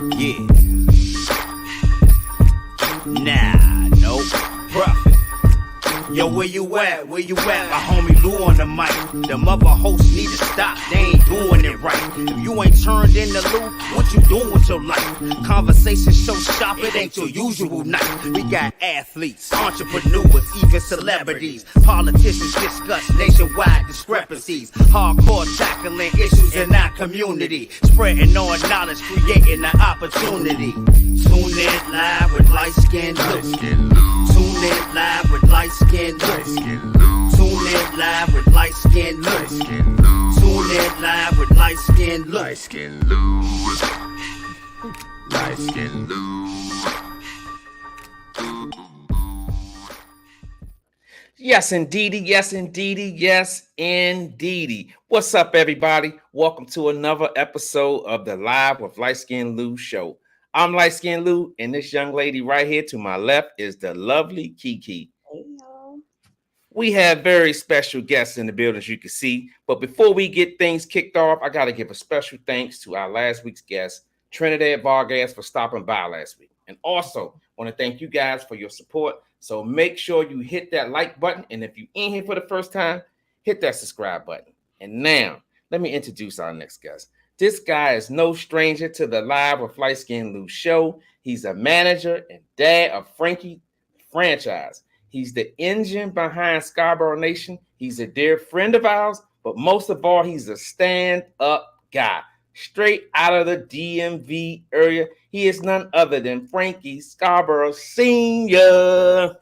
Yeah. Nah, no profit. Yo, where you at? Where you at? My homie Lou on the mic. Them other hosts need to stop. They ain't doing it right. If you ain't turned in the Lou, what you doing with your life? Conversation show shop, it ain't your usual night. We got athletes, entrepreneurs, even celebrities. Politicians discuss nationwide discrepancies. Hardcore tackling issues in our community. Spreading on knowledge, creating an opportunity. Tune in live with light-skinned Lou. Tune in live with light-skinned Lou. Tune in live with light-skinned Lou. Tune in live with light-skinned Lou. Light-skinned Lou. Light-skinned Lou. Yes, indeedy. Yes, indeedy. Yes, indeedy. What's up, everybody? Welcome to another episode of the Live with Liteskin Lou Show. I'm Liteskin Lou, and this young lady right here to my left is the lovely Kiki. Hey, y'all. We have very special guests in the building, as you can see. But before we get things kicked off, I got to give a special thanks to our last week's guest, Trinidad Vargas, for stopping by last week. And also want to thank you guys for your support. So make sure you hit that like button. And if you're in here for the first time, hit that subscribe button. And now, let me introduce our next guest. This guy is no stranger to the Live with Liteskin Lou Show. He's a manager and dad of Frankie the Franchise. He's the engine behind Scarboro Nation. He's a dear friend of ours, but most of all, he's a stand-up guy. Straight out of the DMV area. He is none other than Frankie Scarber Sr.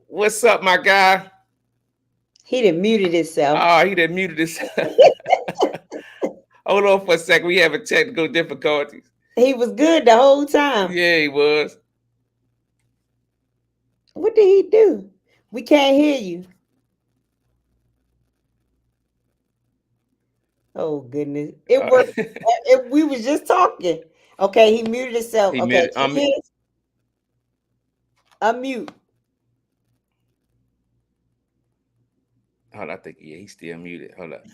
What's up, my guy? He done muted himself. Oh, he done muted himself. Hold on for a second. We having technical difficulties. He was good the whole time. Yeah, he was. What did he do? We can't hear you. Oh, goodness. It was. We was just talking. Okay, he muted himself. He okay, muted, unmute. Hold on, I think, yeah, he's still muted. Hold up.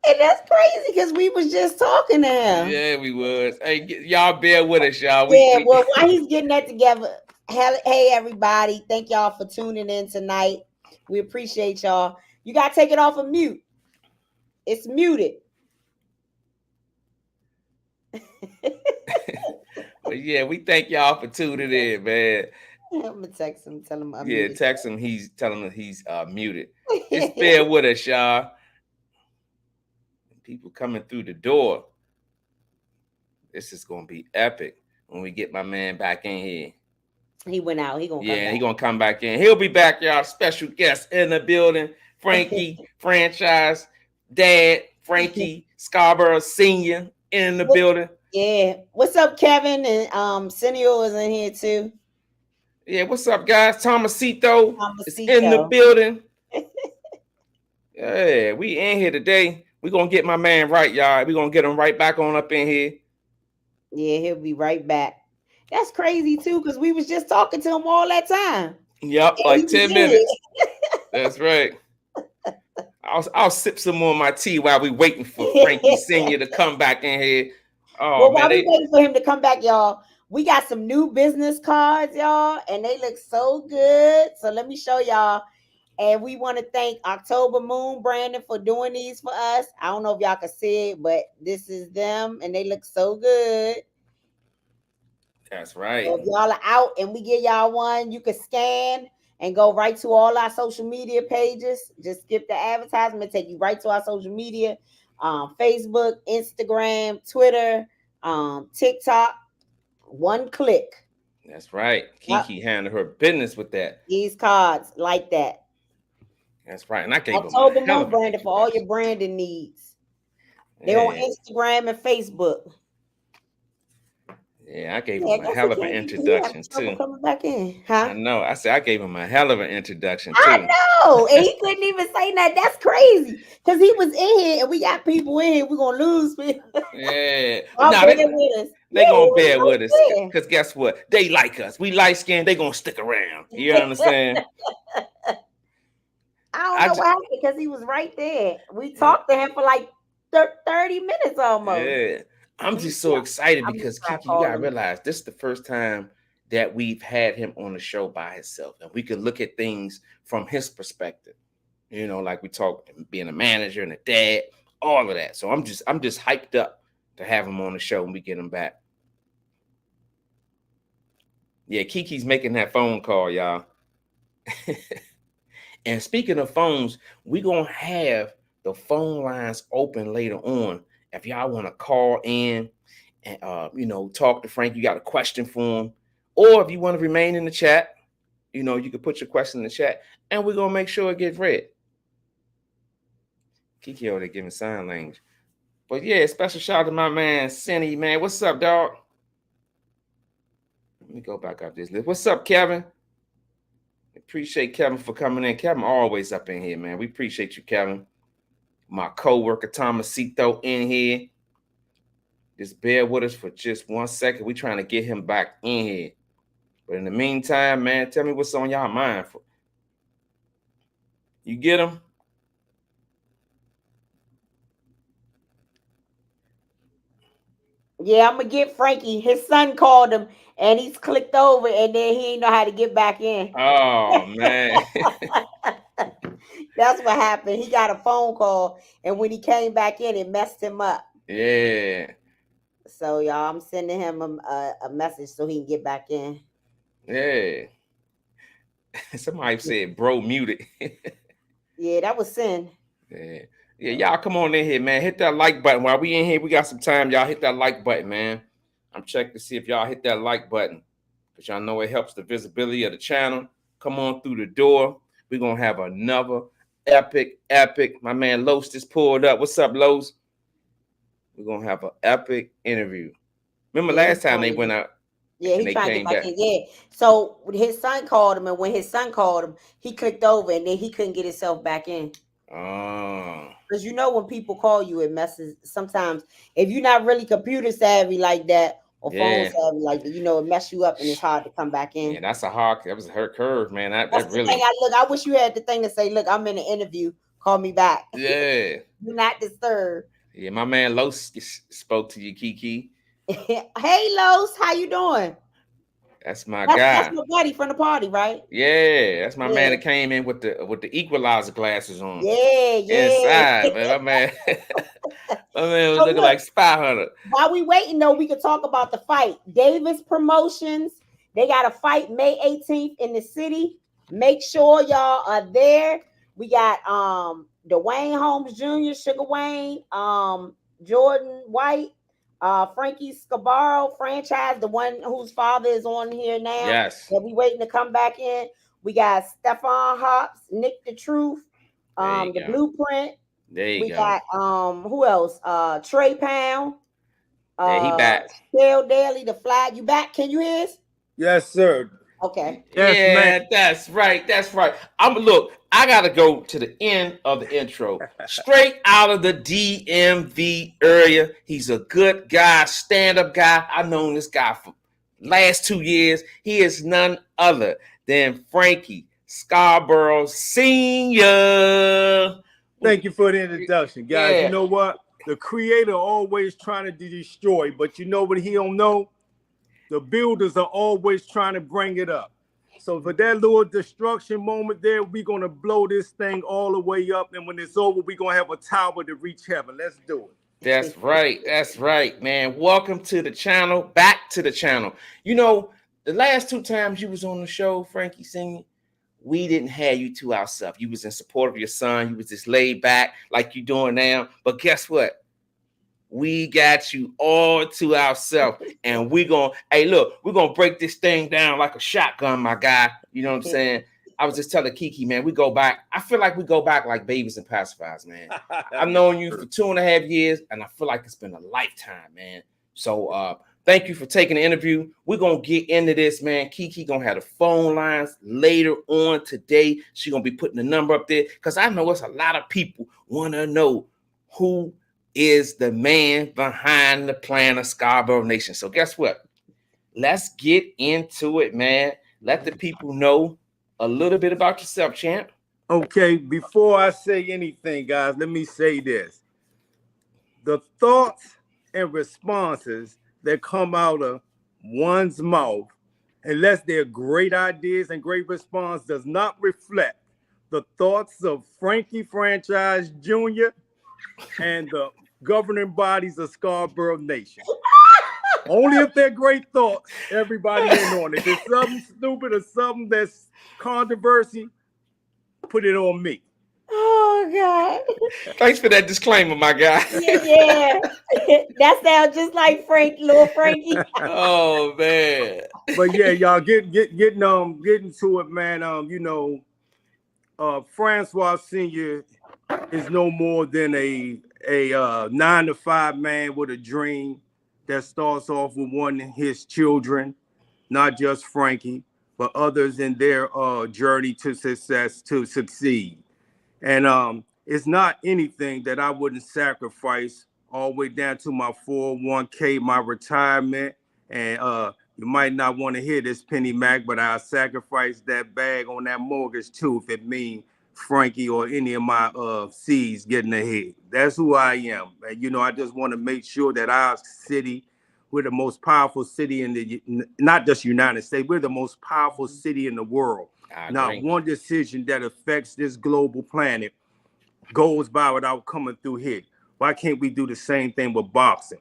And that's crazy because we was just talking to him. Yeah, we was. Hey, y'all bear with us, y'all. Well, while he's getting that together, hey, everybody. Thank y'all for tuning in tonight. We appreciate y'all. You got to take it off of mute. It's muted. But yeah, we thank y'all for tuning in, man. I'm gonna text him, tell him I'm Yeah, muted. text him. He's telling him he's muted. Just bear with us, y'all. People coming through the door. This is gonna be epic when we get my man back in here. He went out. He gonna come back in. He'll be back, y'all. Special guest in the building. Frankie Franchise, Dad, Frankie Scarber Sr. in the building. Yeah. What's up, Kevin? And Senor is in here too. Yeah, what's up, guys? Tomasito is in the building. Yeah, we in here today. We're going to get my man right, y'all. We're going to get him right back on up in here. Yeah, he'll be right back. That's crazy, too, because we was just talking to him all that time. Yep, like 10 minutes. That's right. I'll sip some more of my tea while we waiting for Frankie Sr. to come back in here. Oh, well, while we waiting for him to come back, y'all, we got some new business cards, y'all, and they look so good. So let me show y'all. And we want to thank October Moon Brandon for doing these for us. I don't know if y'all can see it, but this is them, and they look so good. That's right. So if y'all are out and we give y'all one, you can scan and go right to all our social media pages. Just skip the advertisement, take you right to our social media. Facebook, Instagram, Twitter, TikTok. One click. That's right. Kiki handled her business with that. These cards like that. That's right. And I gave October Moon Brandon for all your branding needs. They're on Instagram and Facebook. Yeah, I gave him a hell of an introduction too. Coming back in, huh? I know. I said I gave him a hell of an introduction too. I know, and he couldn't even say that. That's crazy because he was in here, and we got people in here. We're gonna lose people. Yeah, they gonna bear with us because guess what? They like us. We light skinned. They gonna stick around. You understand? I don't know what happened because he was right there. We talked to him for like 30 minutes almost. Yeah. I'm just so excited because Kiki, you gotta him. realize this is the first time that we've had him on the show by himself, and we can look at things from his perspective. You know, like we talked being a manager and a dad, all of that. So I'm just hyped up to have him on the show when we get him back. Yeah, Kiki's making that phone call, y'all. And speaking of phones, we're gonna have the phone lines open later on. If y'all want to call in and talk to Frank, you got a question for him, or if you want to remain in the chat, you can put your question in the chat, and we're gonna make sure it gets read. Kiki over there giving sign language. But yeah, special shout out to my man Cindy, man. What's up, dog? Let me go back up this list. What's up, Kevin? Appreciate Kevin for coming in. Kevin always up in here, man. We appreciate you, Kevin. My co-worker Tomasito in here. Just bear with us for just 1 second. We're trying to get him back in here. But in the meantime, man, tell me what's on y'all mind. You get him? Yeah, I'm gonna get Frankie. His son called him and he's clicked over and then he ain't know how to get back in. Oh man. That's what happened. He got a phone call and when he came back in, it messed him up. Yeah. So y'all, I'm sending him a message so he can get back in. Yeah. Somebody said bro muted. Yeah, that was sin. Yeah, y'all come on in here, man. Hit that like button. While we in here, we got some time. Y'all hit that like button, man. I'm checking to see if y'all hit that like button, because y'all know it helps the visibility of the channel. Come on through the door. We're going to have another epic. My man Los just pulled up. What's up, Los? We're going to have an epic interview. Remember last time they went out? Yeah, he trying to get back in. Yeah. So his son called him, and when his son called him, he clicked over, and then he couldn't get himself back in. Oh. Because when people call you, it messes. Sometimes if you're not really computer savvy like that or phone savvy like that, it mess you up, and it's hard to come back in. Yeah, that was a hurt curve, man. That's the thing. I wish you had the thing to say, look, I'm in an interview. Call me back. Yeah. Do not disturb. Yeah, my man Los spoke to you, Kiki. Hey, Los, how you doing? That's my guy. That's my buddy from the party, right? Yeah, that's my man that came in with the equalizer glasses on. Yeah. Inside, man. My man was looking like Spy Hunter. While we waiting, though, we could talk about the fight. Davis Promotions, they got a fight May 18th in the city. Make sure y'all are there. We got Dwayne Holmes Jr., Sugar Wayne, Jordan White, Frankie Scarber Franchise, the one whose father is on here now. Yes. That we waiting to come back in. We got Stephon Hops, Nick the Truth, the Blueprint. There you go. We got who else? Trey Pound. Yeah, he back. Dale Daly, the Flag. You back? Can you hear us? Yes, sir. Okay. Yes, yeah, man. That's right. I gotta go to the end of the intro. Straight out of the DMV area. He's a good guy, stand-up guy. I've known this guy for last 2 years. He is none other than Frankie Scarber Sr. Thank you for the introduction, guys. Yeah. You know what? The creator always trying to destroy, but you know what he don't know? The builders are always trying to bring it up. So for that little destruction moment there, we're going to blow this thing all the way up. And when it's over, we're going to have a tower to reach heaven. Let's do it. That's right. That's right, man. Welcome to the channel. Back to the channel. The last 2 times you was on the show, Frankie Sr., we didn't have you to ourselves. You was in support of your son. You was just laid back like you're doing now. But guess what? We got you all to ourselves. And we're going to break this thing down like a shotgun, my guy. You know what I'm saying? I was just telling Kiki, man, we go back. I feel like we go back like babies and pacifiers, man. I've known you for 2.5 years, and I feel like it's been a lifetime, man. So thank you for taking the interview. We're going to get into this, man. Kiki going to have the phone lines later on today. She's going to be putting the number up there because I know it's a lot of people want to know who is the man behind the plan of Scarboro Nation. So guess what? Let's get into it, man. Let the people know a little bit about yourself, champ. Okay, before I say anything, guys, let me say this. The thoughts and responses that come out of one's mouth, unless they're great ideas and great response, does not reflect the thoughts of Frankie Franchise Jr. and the governing bodies of Scarboro Nation. Only if they're great thoughts, everybody in on it. If it's something stupid or something that's controversy, put it on me. Oh God. Thanks for that disclaimer, my guy. Yeah. That sounds just like little Frankie. Oh man. But yeah, y'all getting to it, man. Francois Sr. is no more than a 9-to-5 man with a dream that starts off with one of his children, not just Frankie, but others in their journey to success, to succeed. And it's not anything that I wouldn't sacrifice all the way down to my 401k, my retirement. And you might not want to hear this, Penny Mac, but I'll sacrifice that bag on that mortgage too if it means Frankie or any of my C's getting ahead. That's who I am. And, I just want to make sure that our city, we're the most powerful city in the, not just United States, we're the most powerful city in the world. Not one decision that affects this global planet goes by without coming through here. Why can't we do the same thing with boxing?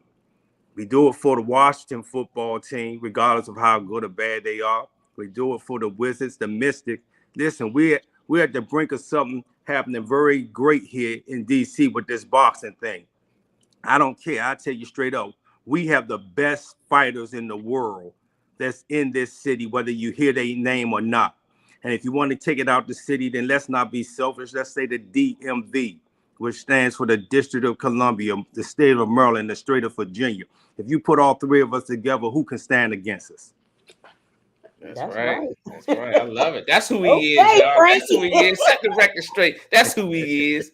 We do it for the Washington football team, regardless of how good or bad they are. We do it for the Wizards, the Mystics. Listen, we're at the brink of something happening very great here in D.C. with this boxing thing. I don't care. I tell you straight up, we have the best fighters in the world that's in this city, whether you hear their name or not. And if you want to take it out the city, then let's not be selfish. Let's say the DMV, which stands for the District of Columbia, the state of Maryland, the state of Virginia. If you put all three of us together, who can stand against us? That's right. That's right. I love it. That's who he is, Okay, y'all. Frankie. That's who he is. Set the record straight. That's who he is.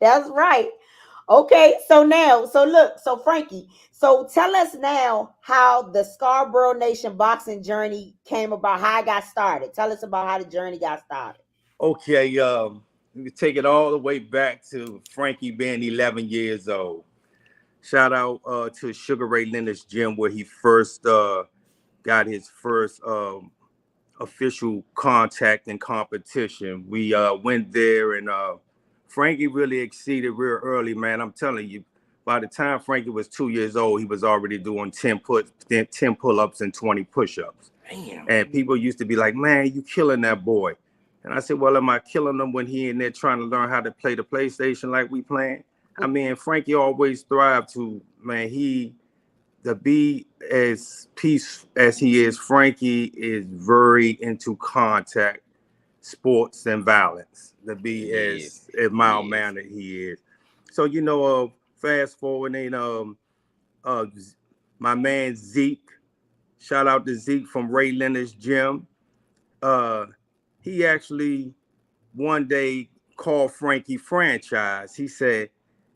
That's right. Okay, so Frankie, so tell us now how the Scarboro Nation Boxing journey came about, how it got started. Tell us about how the journey got started. Okay, we take it all the way back to Frankie being 11 years old. Shout out to Sugar Ray Leonard's gym where he first got his first official contact and competition. We went there and Frankie really exceeded real early, man. I'm telling you, by the time Frankie was 2 years old, he was already doing 10 pull-ups and 20 push-ups. Damn. And people used to be like, man, you killing that boy. And I said, well, am I killing him when he in there trying to learn how to play the PlayStation like we playing? I mean, Frankie always thrived to, man, to be as peace as he is, Frankie is very into contact, sports, and violence. To be as mild-mannered he is. So, fast forwarding, my man Zeke, shout out to Zeke from Ray Leonard's gym. He actually one day called Frankie Franchise. He said,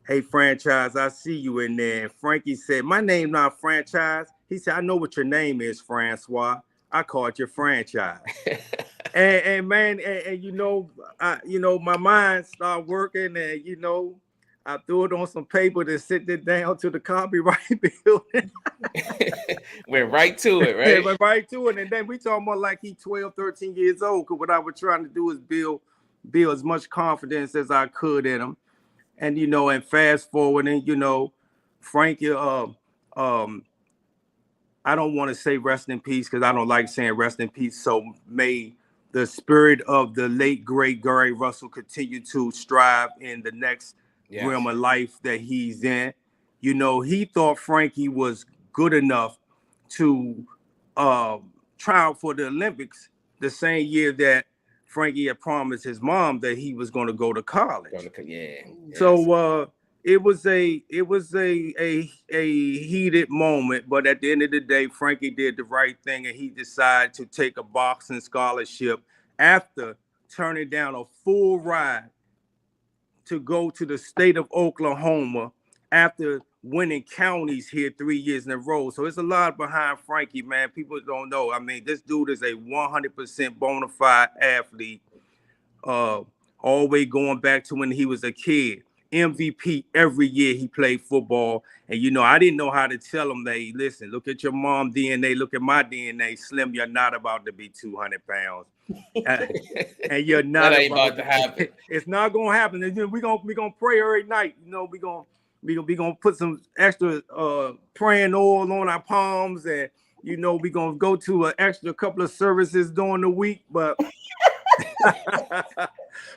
hey, Franchise, I see you in there. And Frankie said, my name not Franchise. He said, I know what your name is, Francois. I called you Franchise. and man, my mind started working and, I threw it on some paper to sit it down to the copyright building. Went right to it, right? Went right to it. And then we talking about like he 12, 13 years old. Because what I was trying to do is build as much confidence as I could in him. And, and fast forwarding, Frankie, I don't want to say rest in peace because I don't like saying rest in peace. So may the spirit of the late, great Gary Russell continue to strive in the next realm of life that he's in. He thought Frankie was good enough to try out for the Olympics the same year that Frankie had promised his mom that he was going to go to college. So it was a heated moment, but at the end of the day, Frankie did the right thing and he decided to take a boxing scholarship after turning down a full ride to go to the state of Oklahoma after winning counties here 3 years in a row. So it's a lot behind Frankie, man. People don't know. I mean, this dude is a 100% bona fide athlete. All the way going back to when he was a kid. MVP every year he played football. And, you know, I didn't know how to tell him, hey, listen, look at your mom DNA, look at my DNA. Slim, you're not about to be 200 pounds. And you're not that ain't about to happen. It's not going to happen. And we're gonna pray every night. You know, we're gonna put some extra praying oil on our palms. And, you know, we're going to go to an extra couple of services during the week. But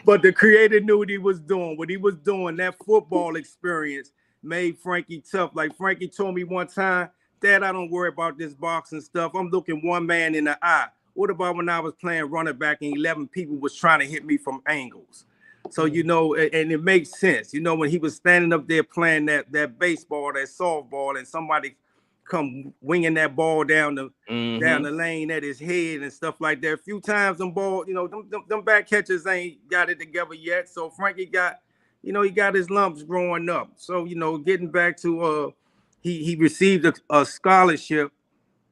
but the creator knew what he was doing. What he was doing, that football experience made Frankie tough. Like Frankie told me one time, Dad, I don't worry about this boxing stuff. I'm looking one man in the eye. What about when I was playing running back and 11 people was trying to hit me from angles? So, you know, and it makes sense. You know, when he was standing up there playing that baseball, that softball, and somebody come winging that ball down the lane at his head and stuff like that. A few times them ball, you know, them back catchers ain't got it together yet. So Frankie got, you know, he got his lumps growing up. So, you know, getting back to he received a scholarship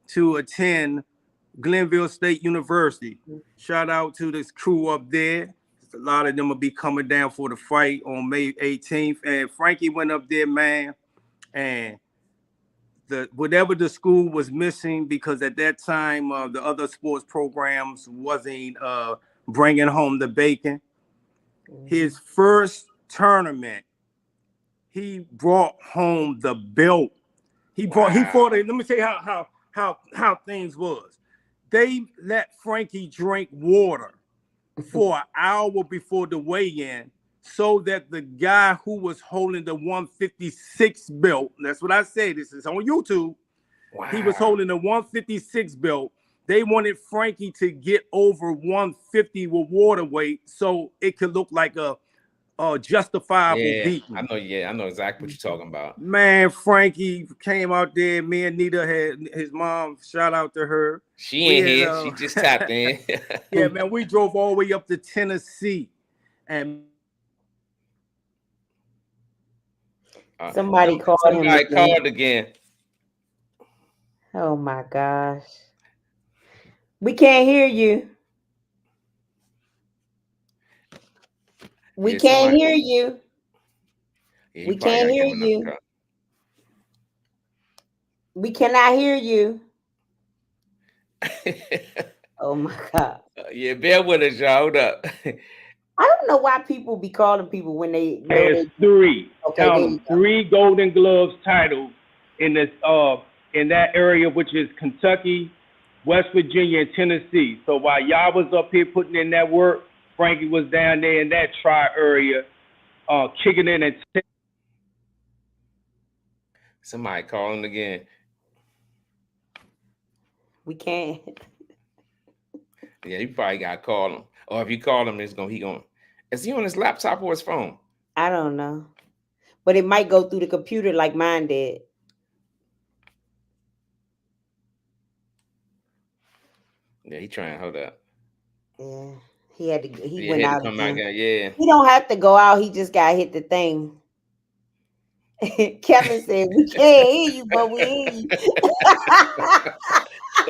to attend Glenville State University. Shout out to this crew up there. A lot of them will be coming down for the fight on May 18th. And Frankie went up there, man, and whatever the school was missing, because at that time the other sports programs wasn't bringing home the bacon. His first tournament, he brought home the belt. He fought it. Let me tell you how things was. They let Frankie drink water for an hour before the weigh-in, so that the guy who was holding the 156 belt, that's what I say, this is on YouTube. Wow. He was holding the 156 belt. They wanted Frankie to get over 150 with water weight so it could look like a justifiable beating. I know exactly what you're talking about. Man, Frankie came out there. Me and Nita had his mom, shout out to her. She ain't here. She just tapped in. Yeah, man, we drove all the way up to Tennessee. And somebody called him. Somebody called again. Oh my gosh. We can't hear you. We can't hear you. Yeah, we can't hear you. We cannot hear you. Oh my God. Yeah, bear with us, y'all. Hold up. I don't know why people be calling people when they know has three. Okay, 3 Golden Gloves titles in this in that area, which is Kentucky, West Virginia, and Tennessee. So while y'all was up here putting in that work, Frankie was down there in that area, kicking in and somebody calling again. We can't. Yeah, you probably got to call him. Or if you call him, is he on his laptop or his phone? I don't know. But it might go through the computer like mine did. Yeah, he trying to hold up. Yeah. He had to he went out again. Yeah. He don't have to go out, he just got hit the thing. Kevin said, we can't hear you, but we hear you.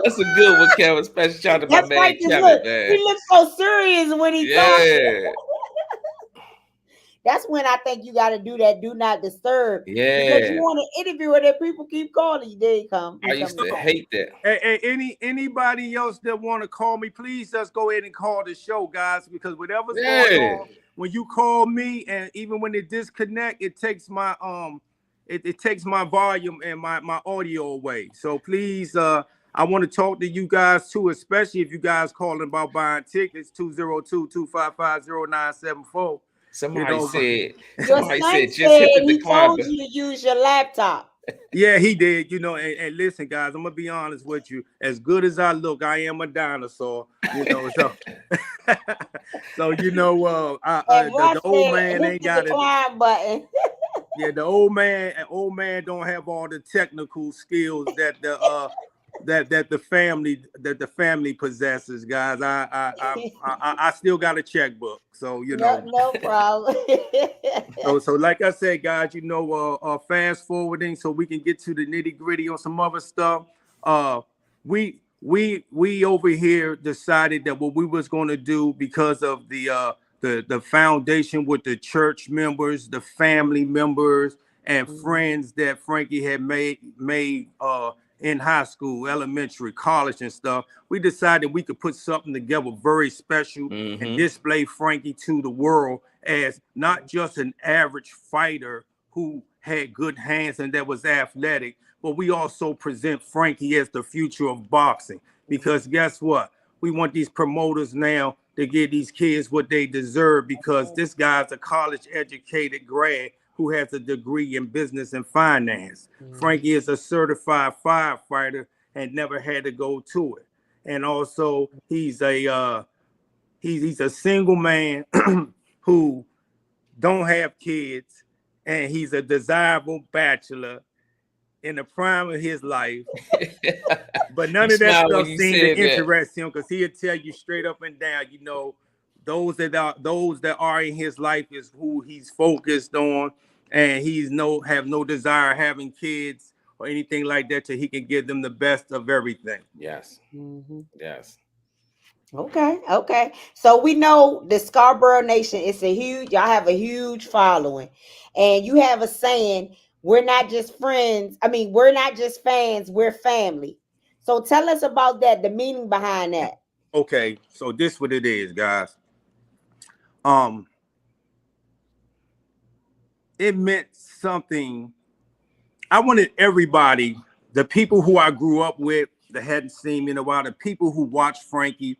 That's a good one, Kevin. Special shout out to my man right, Kevin, man. He looks so serious when he talks. That's when I think you got to do that do not disturb. Yeah. Because you want to interview and then people keep calling you. There you come. I used to hate that. Hey, anybody else that want to call me, please just go ahead and call the show, guys, because whatever's going on, when you call me, and even when it disconnect, it takes my it takes my volume and my audio away. So please, I want to talk to you guys too, especially if you guys calling about buying tickets, 202-255-0974. Somebody said, just hit the decline button. He told you to use your laptop. Yeah, he did. You know, and listen, guys, I'm gonna be honest with you. As good as I look, I am a dinosaur. You know, so so you know, the old man ain't got it. Button. Yeah, the old man don't have all the technical skills that the that the family possesses, guys. I still got a checkbook, so you know. No problem. So like I said, guys, you know, fast forwarding so we can get to the nitty gritty on some other stuff. We over here decided that what we was going to do because of the foundation with the church members, the family members, and friends that Frankie had made in high school, elementary, college, and stuff. We decided we could put something together very special and display Frankie to the world as not just an average fighter who had good hands and that was athletic, but we also present Frankie as the future of boxing. Because guess what? We want these promoters now to give these kids what they deserve, because this guy's a college educated grad who has a degree in business and finance. Frankie is a certified firefighter and never had to go to it. And also he's a single man who don't have kids, and he's a desirable bachelor in the prime of his life. But none of that stuff seemed to interest him, because he'll tell you straight up and down, you know, those that are in his life is who he's focused on, and he's have no desire having kids or anything like that, till he can give them the best of everything. Yes. Yes. Okay. So we know the Scarboro Nation is y'all have a huge following, and you have a saying, we're not just friends. I mean, we're not just fans, we're family. So tell us about that, the meaning behind that. Okay, so this what it is, guys. It meant something. I wanted everybody, the people who I grew up with that hadn't seen me in a while, the people who watched Frankie,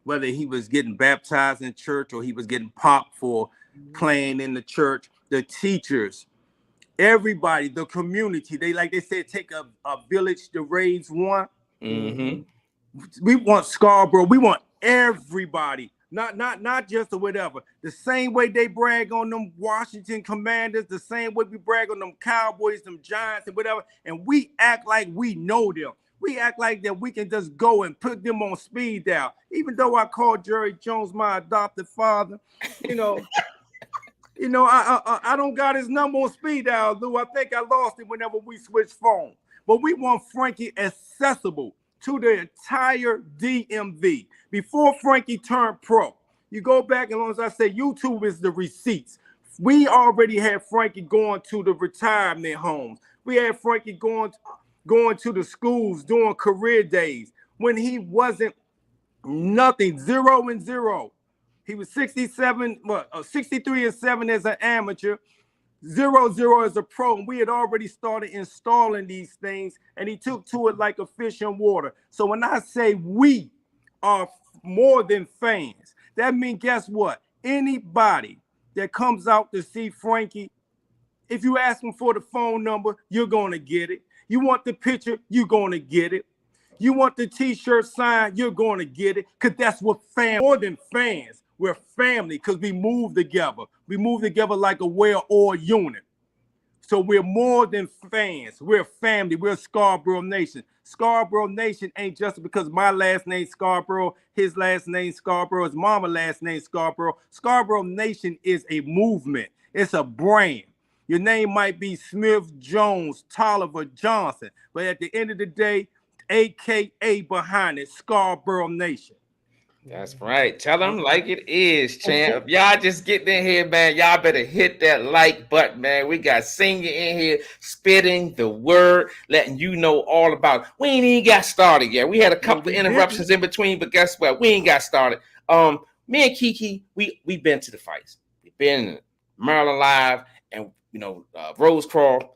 whether he was getting baptized in church or he was getting popped for playing in the church, the teachers, everybody, the community, they said, take a village to raise one. We want Scarborough. We want everybody, not just or whatever. The same way they brag on them Washington Commanders, the same way we brag on them Cowboys, them Giants, and whatever. And we act like we know them. We act like that we can just go and put them on speed dial. Even though I call Jerry Jones my adopted father, you know. I don't got his number on speed dial, Lou. I think I lost it whenever we switched phones. But we want Frankie accessible to the entire DMV. Before Frankie turned pro, you go back, and as I say, YouTube is the receipts. We already had Frankie going to the retirement homes. We had Frankie going to the schools, doing career days when he wasn't nothing, 0-0. He was 63-7 as an amateur, 0-0 as a pro, and we had already started installing these things, and he took to it like a fish in water. So when I say we are more than fans, that means, guess what? Anybody that comes out to see Frankie, if you ask him for the phone number, you're going to get it. You want the picture, you're going to get it. You want the t-shirt signed, you're going to get it, because that's what more than fans. We're family, because we move together. We move together like a well-oiled unit. So we're more than fans. We're family. We're Scarboro Nation. Scarboro Nation ain't just because my last name Scarborough, his last name Scarborough, his mama's last name Scarborough. Scarboro Nation is a movement. It's a brand. Your name might be Smith, Jones, Tolliver, Johnson, but at the end of the day, AKA behind it, Scarboro Nation. That's right. Tell them like it is, champ. If y'all just get in here, man, y'all better hit that like button, man. We got Senior in here spitting the word, letting you know all about it. We ain't even got started yet. We had a couple of interruptions in between, but guess what? We ain't got started. Me and Kiki, we been to the fights. We've been in Maryland Live and Rosecroft,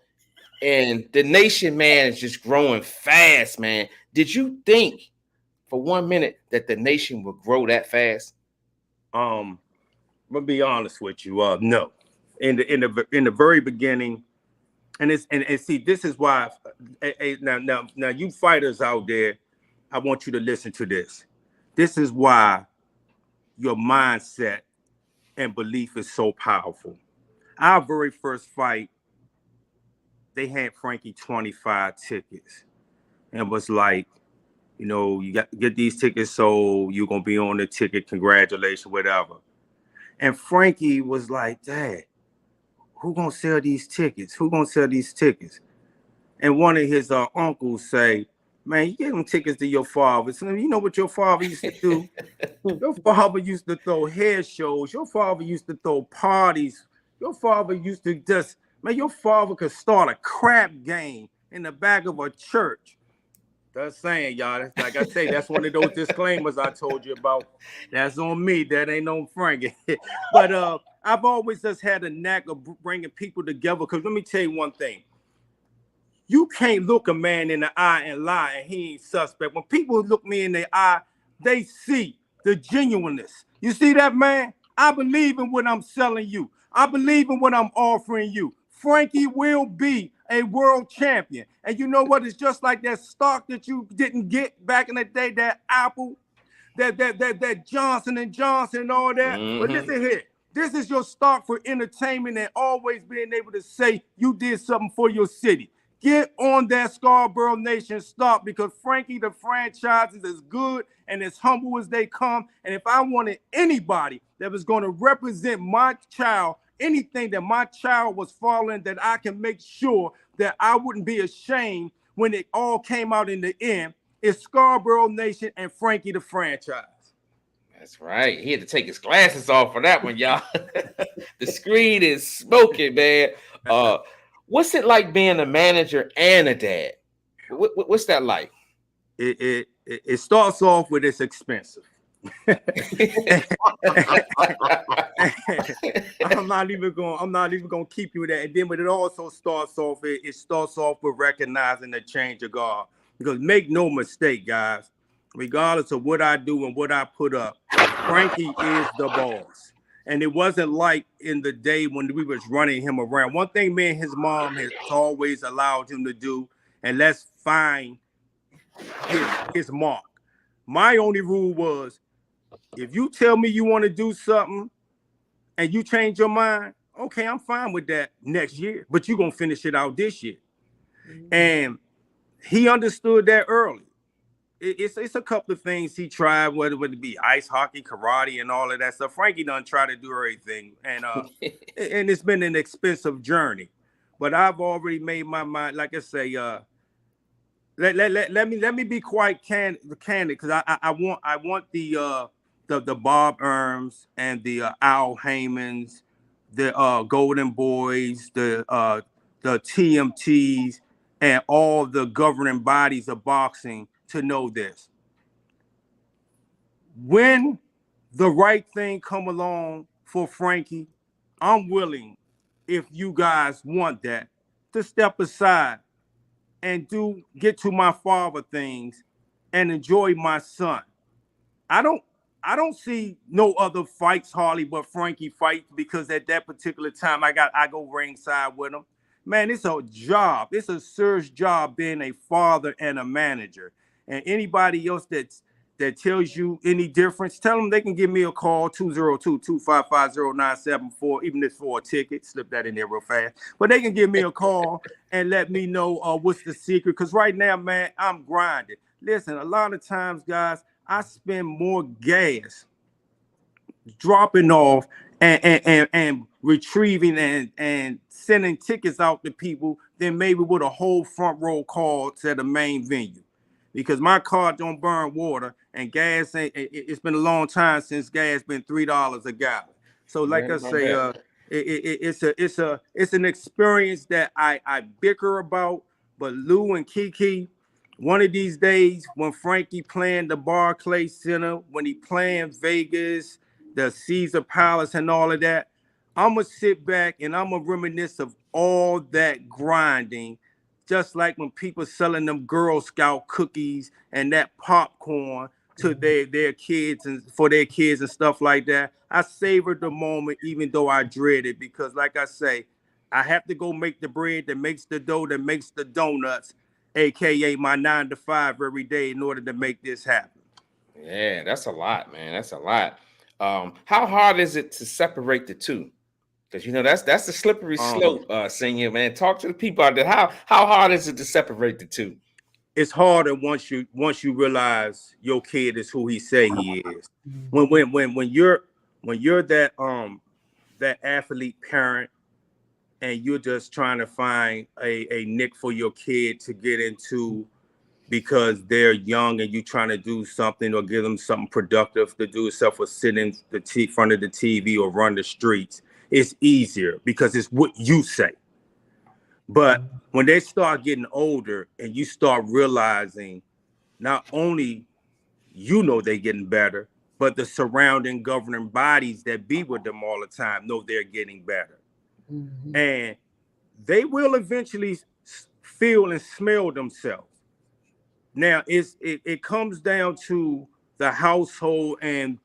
and the nation, man, is just growing fast, man. Did you think for 1 minute that the nation would grow that fast? I'm gonna be honest with you. No. In the very beginning, and see, this is why. Now, you fighters out there, I want you to listen to this. This is why your mindset and belief is so powerful. Our very first fight, they had Frankie 25 tickets. and was like, you got to get these tickets sold. You're gonna be on the ticket. Congratulations, whatever. And Frankie was like, Dad, who gonna sell these tickets? Who gonna sell these tickets? And one of his uncles say, man, you give them tickets to your father. So you know what your father used to do? Your father used to throw hair shows. Your father used to throw parties. Your father used to your father could start a crap game in the back of a church. That's saying, y'all. That's like I say, that's one of those disclaimers I told you about. That's on me. That ain't on Frankie. But I've always just had a knack of bringing people together. Because let me tell you one thing. You can't look a man in the eye and lie and he ain't suspect. When people look me in the eye, they see the genuineness. You see that, man? I believe in what I'm selling you. I believe in what I'm offering you. Frankie will be a world champion. And you know what? It's just like that stock that you didn't get back in the day, that Apple, that Johnson and Johnson and all that. Mm-hmm. But listen here. This is your stock for entertainment and always being able to say you did something for your city. Get on that Scarboro Nation stock because Frankie the Franchise is as good and as humble as they come. And if I wanted anybody that was going to represent my child, anything that my child was following, that I can make sure that I wouldn't be ashamed when it all came out in the end, is Scarboro Nation and Frankie the Franchise. That's right. He had to take his glasses off for that one, y'all. The screen is smoking, man. What's it like being a manager and a dad? What's that like? It starts off with it's expensive. I'm not even gonna keep you there. And then, but it also starts off. It starts off with recognizing the change of God. Because make no mistake, guys. Regardless of what I do and what I put up, Frankie is the boss. And it wasn't like in the day when we was running him around. One thing me and his mom has always allowed him to do, and let's find his mark. My only rule was, if you tell me you want to do something and you change your mind, okay, I'm fine with that next year, but you're going to finish it out this year. Mm-hmm. And he understood that early. It's a couple of things he tried, whether it be ice hockey, karate, and all of that stuff. Frankie done try to do everything, and and it's been an expensive journey. But I've already made my mind. Like I say, let me be quite candid, because I want the Bob Erms and the Al Haymans, the Golden Boys, the TMTs, and all the governing bodies of boxing to know this. When the right thing come along for Frankie, I'm willing, if you guys want that, to step aside and get to my father things and enjoy my son. I don't see no other fights, Harley, but Frankie fight, because at that particular time I go ringside with him. Man, it's a job. It's a serious job being a father and a manager. And anybody else that tells you any difference, tell them they can give me a call, 202-255-0974, even if it's for a ticket. Slip that in there real fast. But they can give me a call and let me know what's the secret. Because right now, man, I'm grinding. Listen, a lot of times, guys, I spend more gas dropping off and retrieving and sending tickets out to people than maybe with a whole front row call to the main venue. Because my car don't burn water, and gas it's been a long time since gas been $3 a gallon. So like I say, it's an experience that I bicker about. But Lou and Kiki, one of these days when Frankie playing the Barclays Center, when he playing Vegas, the Caesar Palace and all of that, I'm going to sit back and I'm going to reminisce of all that grinding, just like when people selling them Girl Scout cookies and that popcorn to their kids and for their kids and stuff like that. I savored the moment, even though I dread it, because like I say, I have to go make the bread that makes the dough, that makes the donuts, AKA my 9 to 5 every day, in order to make this happen. Yeah, that's a lot, man. That's a lot. How hard is it to separate the two? Because that's the slippery slope, Senior, man. Talk to the people out there. How hard is it to separate the two? it's harder once you realize your kid is who he say he is. When you're that athlete parent and you're just trying to find a nick for your kid to get into because they're young and you trying to do something or give them something productive to do, except for sit in the front of the TV or run the streets, it's easier because it's what you say. But when they start getting older and you start realizing not only you know they're getting better, but the surrounding governing bodies that be with them all the time know they're getting better. Mm-hmm. And they will eventually feel and smell themselves. Now, it comes down to the household and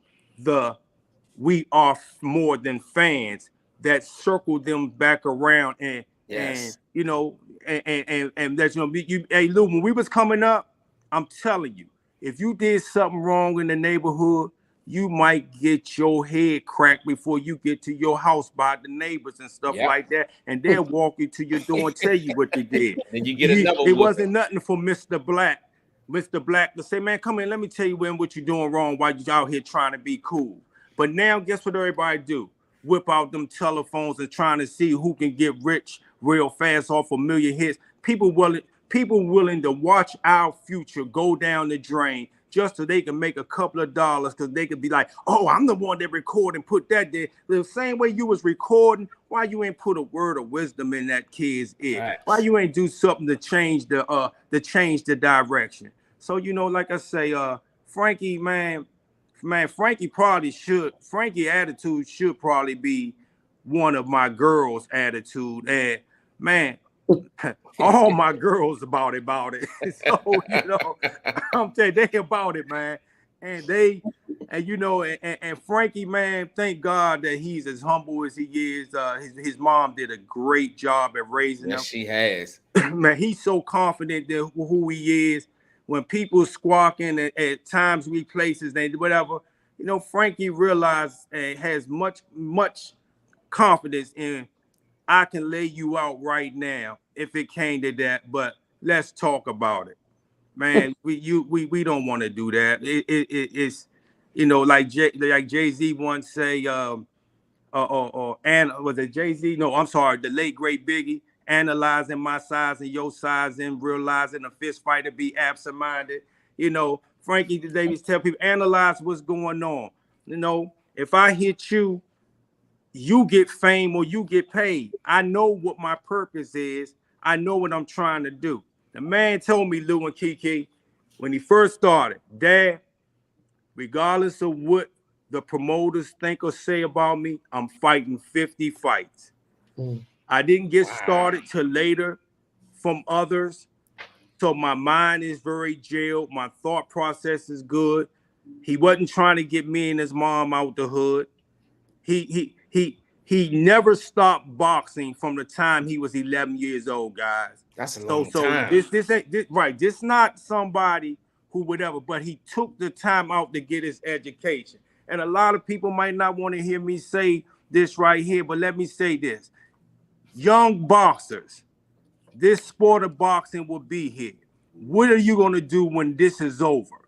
we are more than fans that circle them back around and yes. and that's hey Lou, when we was coming up, I'm telling you, if you did something wrong in the neighborhood, you might get your head cracked before you get to your house by the neighbors and stuff like that, and they'll walk you to your door and tell you what they did. And you get another. It wasn't nothing for Mr. Black to say, man, come in, let me tell you what you're doing wrong while you out here trying to be cool. But now, guess what everybody do? Whip out them telephones and trying to see who can get rich real fast off a million hits. People willing to watch our future go down the drain just so they can make a couple of dollars, because they could be like, oh, I'm the one that recorded and put that there. The same way you was recording, why you ain't put a word of wisdom in that kid's ear? Right. Why you ain't do something to change the direction? So, like I say, Frankie, man, Frankie attitude should probably be one of my girls' attitude. And man, all my girls about it. So, I'm telling you, they about it, man. And and Frankie, man, thank God that he's as humble as he is. His mom did a great job at raising him. Yes, she has. Man, he's so confident in who he is. When people squawking at times, we places, and whatever, Frankie realized and has much confidence in, I can lay you out right now if it came to that, but let's talk about it, man. we don't want to do that. It's like Jay-Z once say, or was it Jay-Z? No, I'm sorry, the late great Biggie. Analyzing my size and your size and realizing a fist fight to be absent-minded. Frankie Davis tell people, analyze what's going on. If I hit you, you get fame or you get paid. I know what my purpose is. I know what I'm trying to do. The man told me, Lou and Kiki, when he first started, Dad, regardless of what the promoters think or say about me, I'm fighting 50 fights. I didn't get started till later from others. So my mind is very jailed. My thought process is good. He wasn't trying to get me and his mom out the hood. He never stopped boxing from the time he was 11 years old, guys. That's a long time. This ain't right. This not somebody who whatever, but he took the time out to get his education. And a lot of people might not want to hear me say this right here, but let me say this. Young boxers, this sport of boxing will be here. What are you going to do when this is over?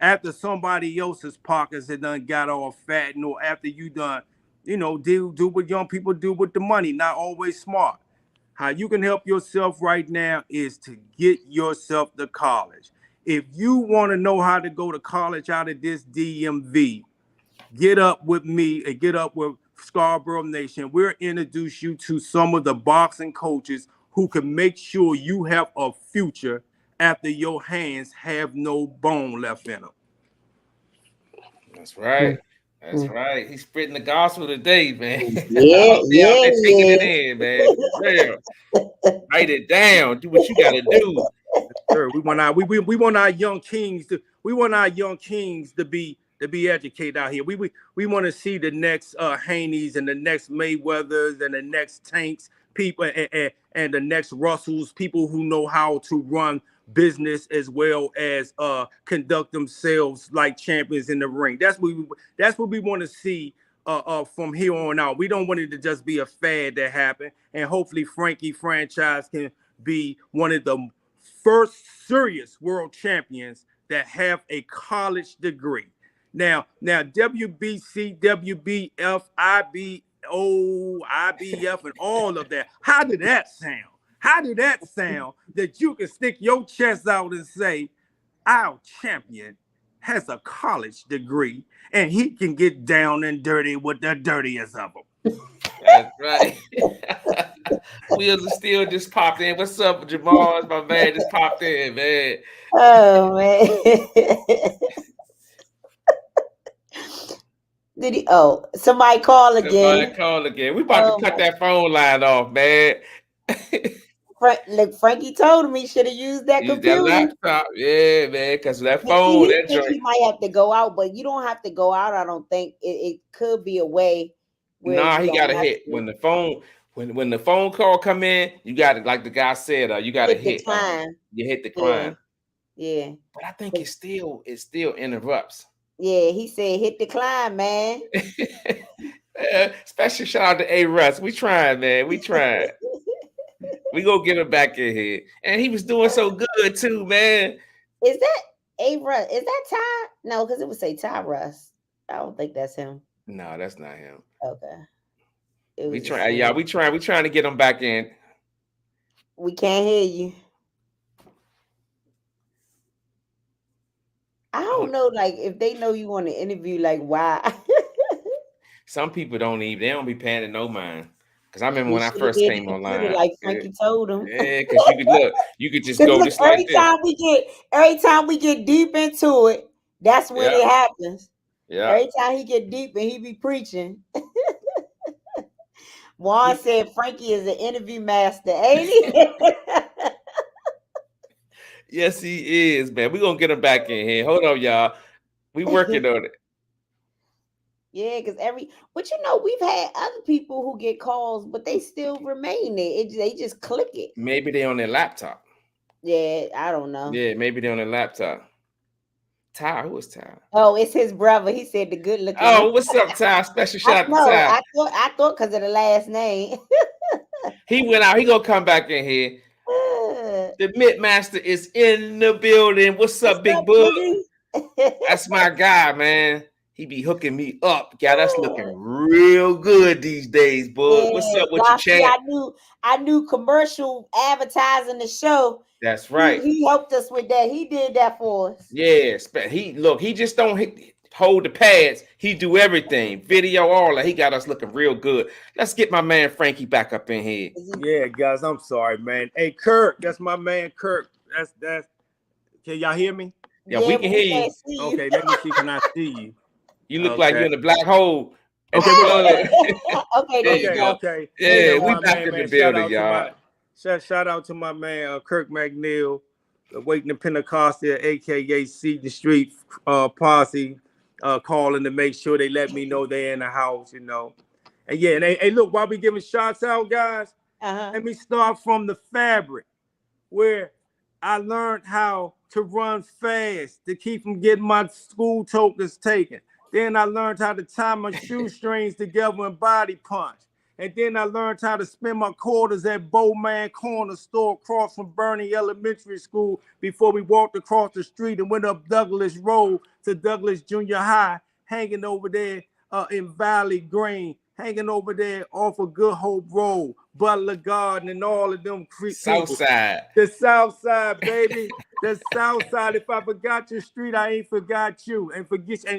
After somebody else's pockets have done got all fat, or after you done, do what young people do with the money, not always smart. How you can help yourself right now is to get yourself to college. If you want to know how to go to college out of this DMV, get up with me and get up with Scarboro Nation. We'll introduce you to some of the boxing coaches who can make sure you have a future after your hands have no bone left in them. That's right. That's right. He's spreading the gospel today, man. Yeah, taking it in, man. Real. Write it down. Do what you got to do. Sure. We want our young kings to be educated out here. We want to see the next Haneys and the next Mayweathers and the next Tanks people and the next Russells, people who know how to run business as well as conduct themselves like champions in the ring. That's what we want to see from here on out. We don't want it to just be a fad that happened, and hopefully Frankie Franchise can be one of the first serious world champions that have a college degree. Now, WBC, WBF, IBO, IBF, and all of that. How did that sound? How did that sound that you can stick your chest out and say, our champion has a college degree and he can get down and dirty with the dirtiest of them? That's right. Wheels of Steel just popped in. What's up, Jamal? My man just popped in, man. Oh, man. Did he? Oh, somebody call again. Somebody call again. We about to cut that phone line off, man. Look, Frankie told him he should have used that computer. That laptop. Yeah, man, because that phone, that joint. He might have to go out, but you don't have to go out. I don't think it could be a way. Nah, he got to hit when the phone. When the phone call come in, you got to, like the guy said, you got to hit. You hit decline. Yeah. But I think it still interrupts. Yeah, he said hit decline, man. Special shout out to A. Russ. We trying, man. We trying. We gonna get him back in here. And he was doing so good too, man. Is that A. Russ? Is that Ty? No, because it would say Ty Russ. I don't think that's him. No, that's not him. Okay. We trying to get him back in. We can't hear you. I don't know, like, if they know you want to interview, like, why? Some people don't be paying no mind. Because I remember when I first came online. Like Frankie told him. Yeah, because you could just go just like this. Every time we get deep into it, that's when it happens. Yeah. Every time he get deep and he be preaching. Juan said Frankie is an interview master, ain't he? Yes, he is, man. We're going to get him back in here. Hold on, y'all. We working on it. Yeah, because but we've had other people who get calls, but they still remain there. They just click it. Maybe they on their laptop. Yeah, I don't know. Yeah, maybe they on their laptop. Ty, who was Ty? Oh, it's his brother. He said the good looking. Oh, what's up, Ty? Special shout out to Ty. I thought because of the last name. He went out. He gonna come back in here. The Midmaster is in the building. What's up, Big Bug? That's my guy, man. He be hooking me up. God, that's looking real good these days, Bug. What's up with your chat? I knew commercial advertising the show. That's right. He helped us with that. He did that for us. Yeah, he just don't hold the pads. He do everything. Video, all that. He got us looking real good. Let's get my man Frankie back up in here. Yeah, guys, I'm sorry, man. Hey, Kirk, that's my man, Kirk. That's. Can y'all hear me? Yeah, we can hear you. Okay, let me see. Can I see you? You look like you're in a black hole. Okay. Okay. Yeah, we back in the building, y'all. Shout out to my man Kirk McNeil, waiting to Pentecostal, aka Seaton Street posse, calling to make sure they let me know they're in the house, And yeah, and hey, look, while we giving shots out, guys, let me start from the fabric, where I learned how to run fast to keep from getting my school tokens taken. Then I learned how to tie my shoestrings together and body punch. And then I learned how to spend my quarters at Bowman Corner Store across from Bernie Elementary School before we walked across the street and went up Douglas Road to Douglas Junior High, hanging over there in Valley Green, hanging over there off of Good Hope Road, Butler Garden, and all of them South Side. The South Side, baby. The South Side. If I forgot your street, I ain't forgot you. And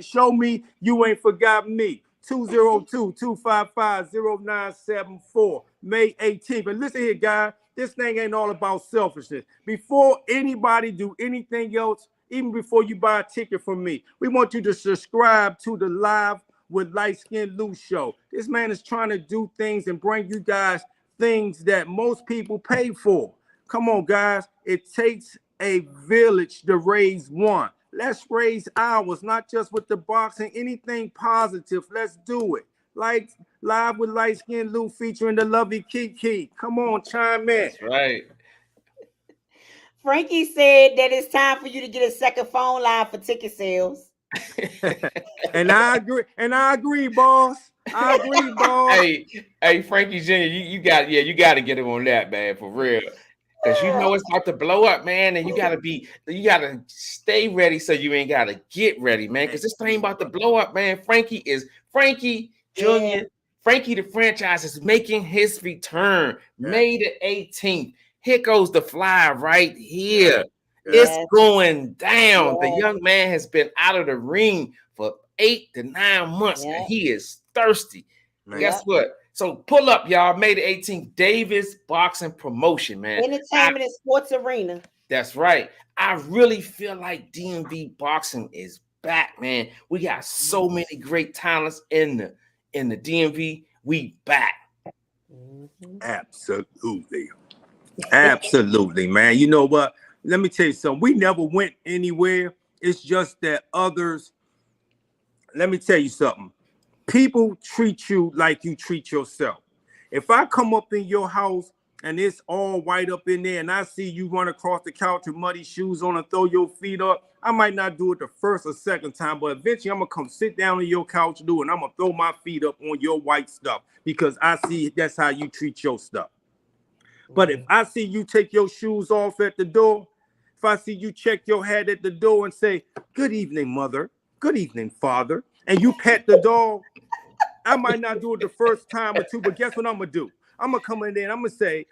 show me you ain't forgot me. 202-255-0974, May 18th. But listen here, guys. This thing ain't all about selfishness. Before anybody do anything else, even before you buy a ticket from me, we want you to subscribe to the Live with Liteskin Lou Show. This man is trying to do things and bring you guys things that most people pay for. Come on, guys. It takes a village to raise one. Let's raise ours, not just with the boxing, anything positive. Let's do it. Like Live with Liteskin Lou featuring the lovely Kiki. Come on, chime in. That's right. Frankie said that it's time for you to get a second phone line for ticket sales. And I agree, boss. I agree, boss. Hey, Frankie Jr., you got to get him on that, man, for real. because you know it's about to blow up, man, and you gotta stay ready so you ain't gotta get ready, man, because this thing about to blow up, man. Frankie Jr. Yeah. Frankie the Franchise is making his return May the 18th. Here goes the fly right here. Yes. It's going down. Yes. The young man has been out of the ring for 8 to 9 months, and he is thirsty. Man. Guess what? So pull up, y'all. May the 18th, Davis Boxing Promotion, man. Entertainment and Sports Arena. That's right. I really feel like DMV Boxing is back, man. We got so many great talents in the DMV. We back. Absolutely. Absolutely, man. You know what? Let me tell you something. We never went anywhere. It's just that others, let me tell you something. People treat you like you treat yourself. If I come up in your house and it's all white up in there and I see you run across the couch with muddy shoes on and throw your feet up, I might not do it the first or second time, but eventually I'm going to come sit down on your couch, and I'm going to throw my feet up on your white stuff because I see that's how you treat your stuff. But if I see you take your shoes off at the door, if I see you check your hat at the door and say, "Good evening, mother. Good evening, father," and you pet the dog, I might not do it the first time or two, but guess what I'm going to do? I'm going to come in there and I'm going to say,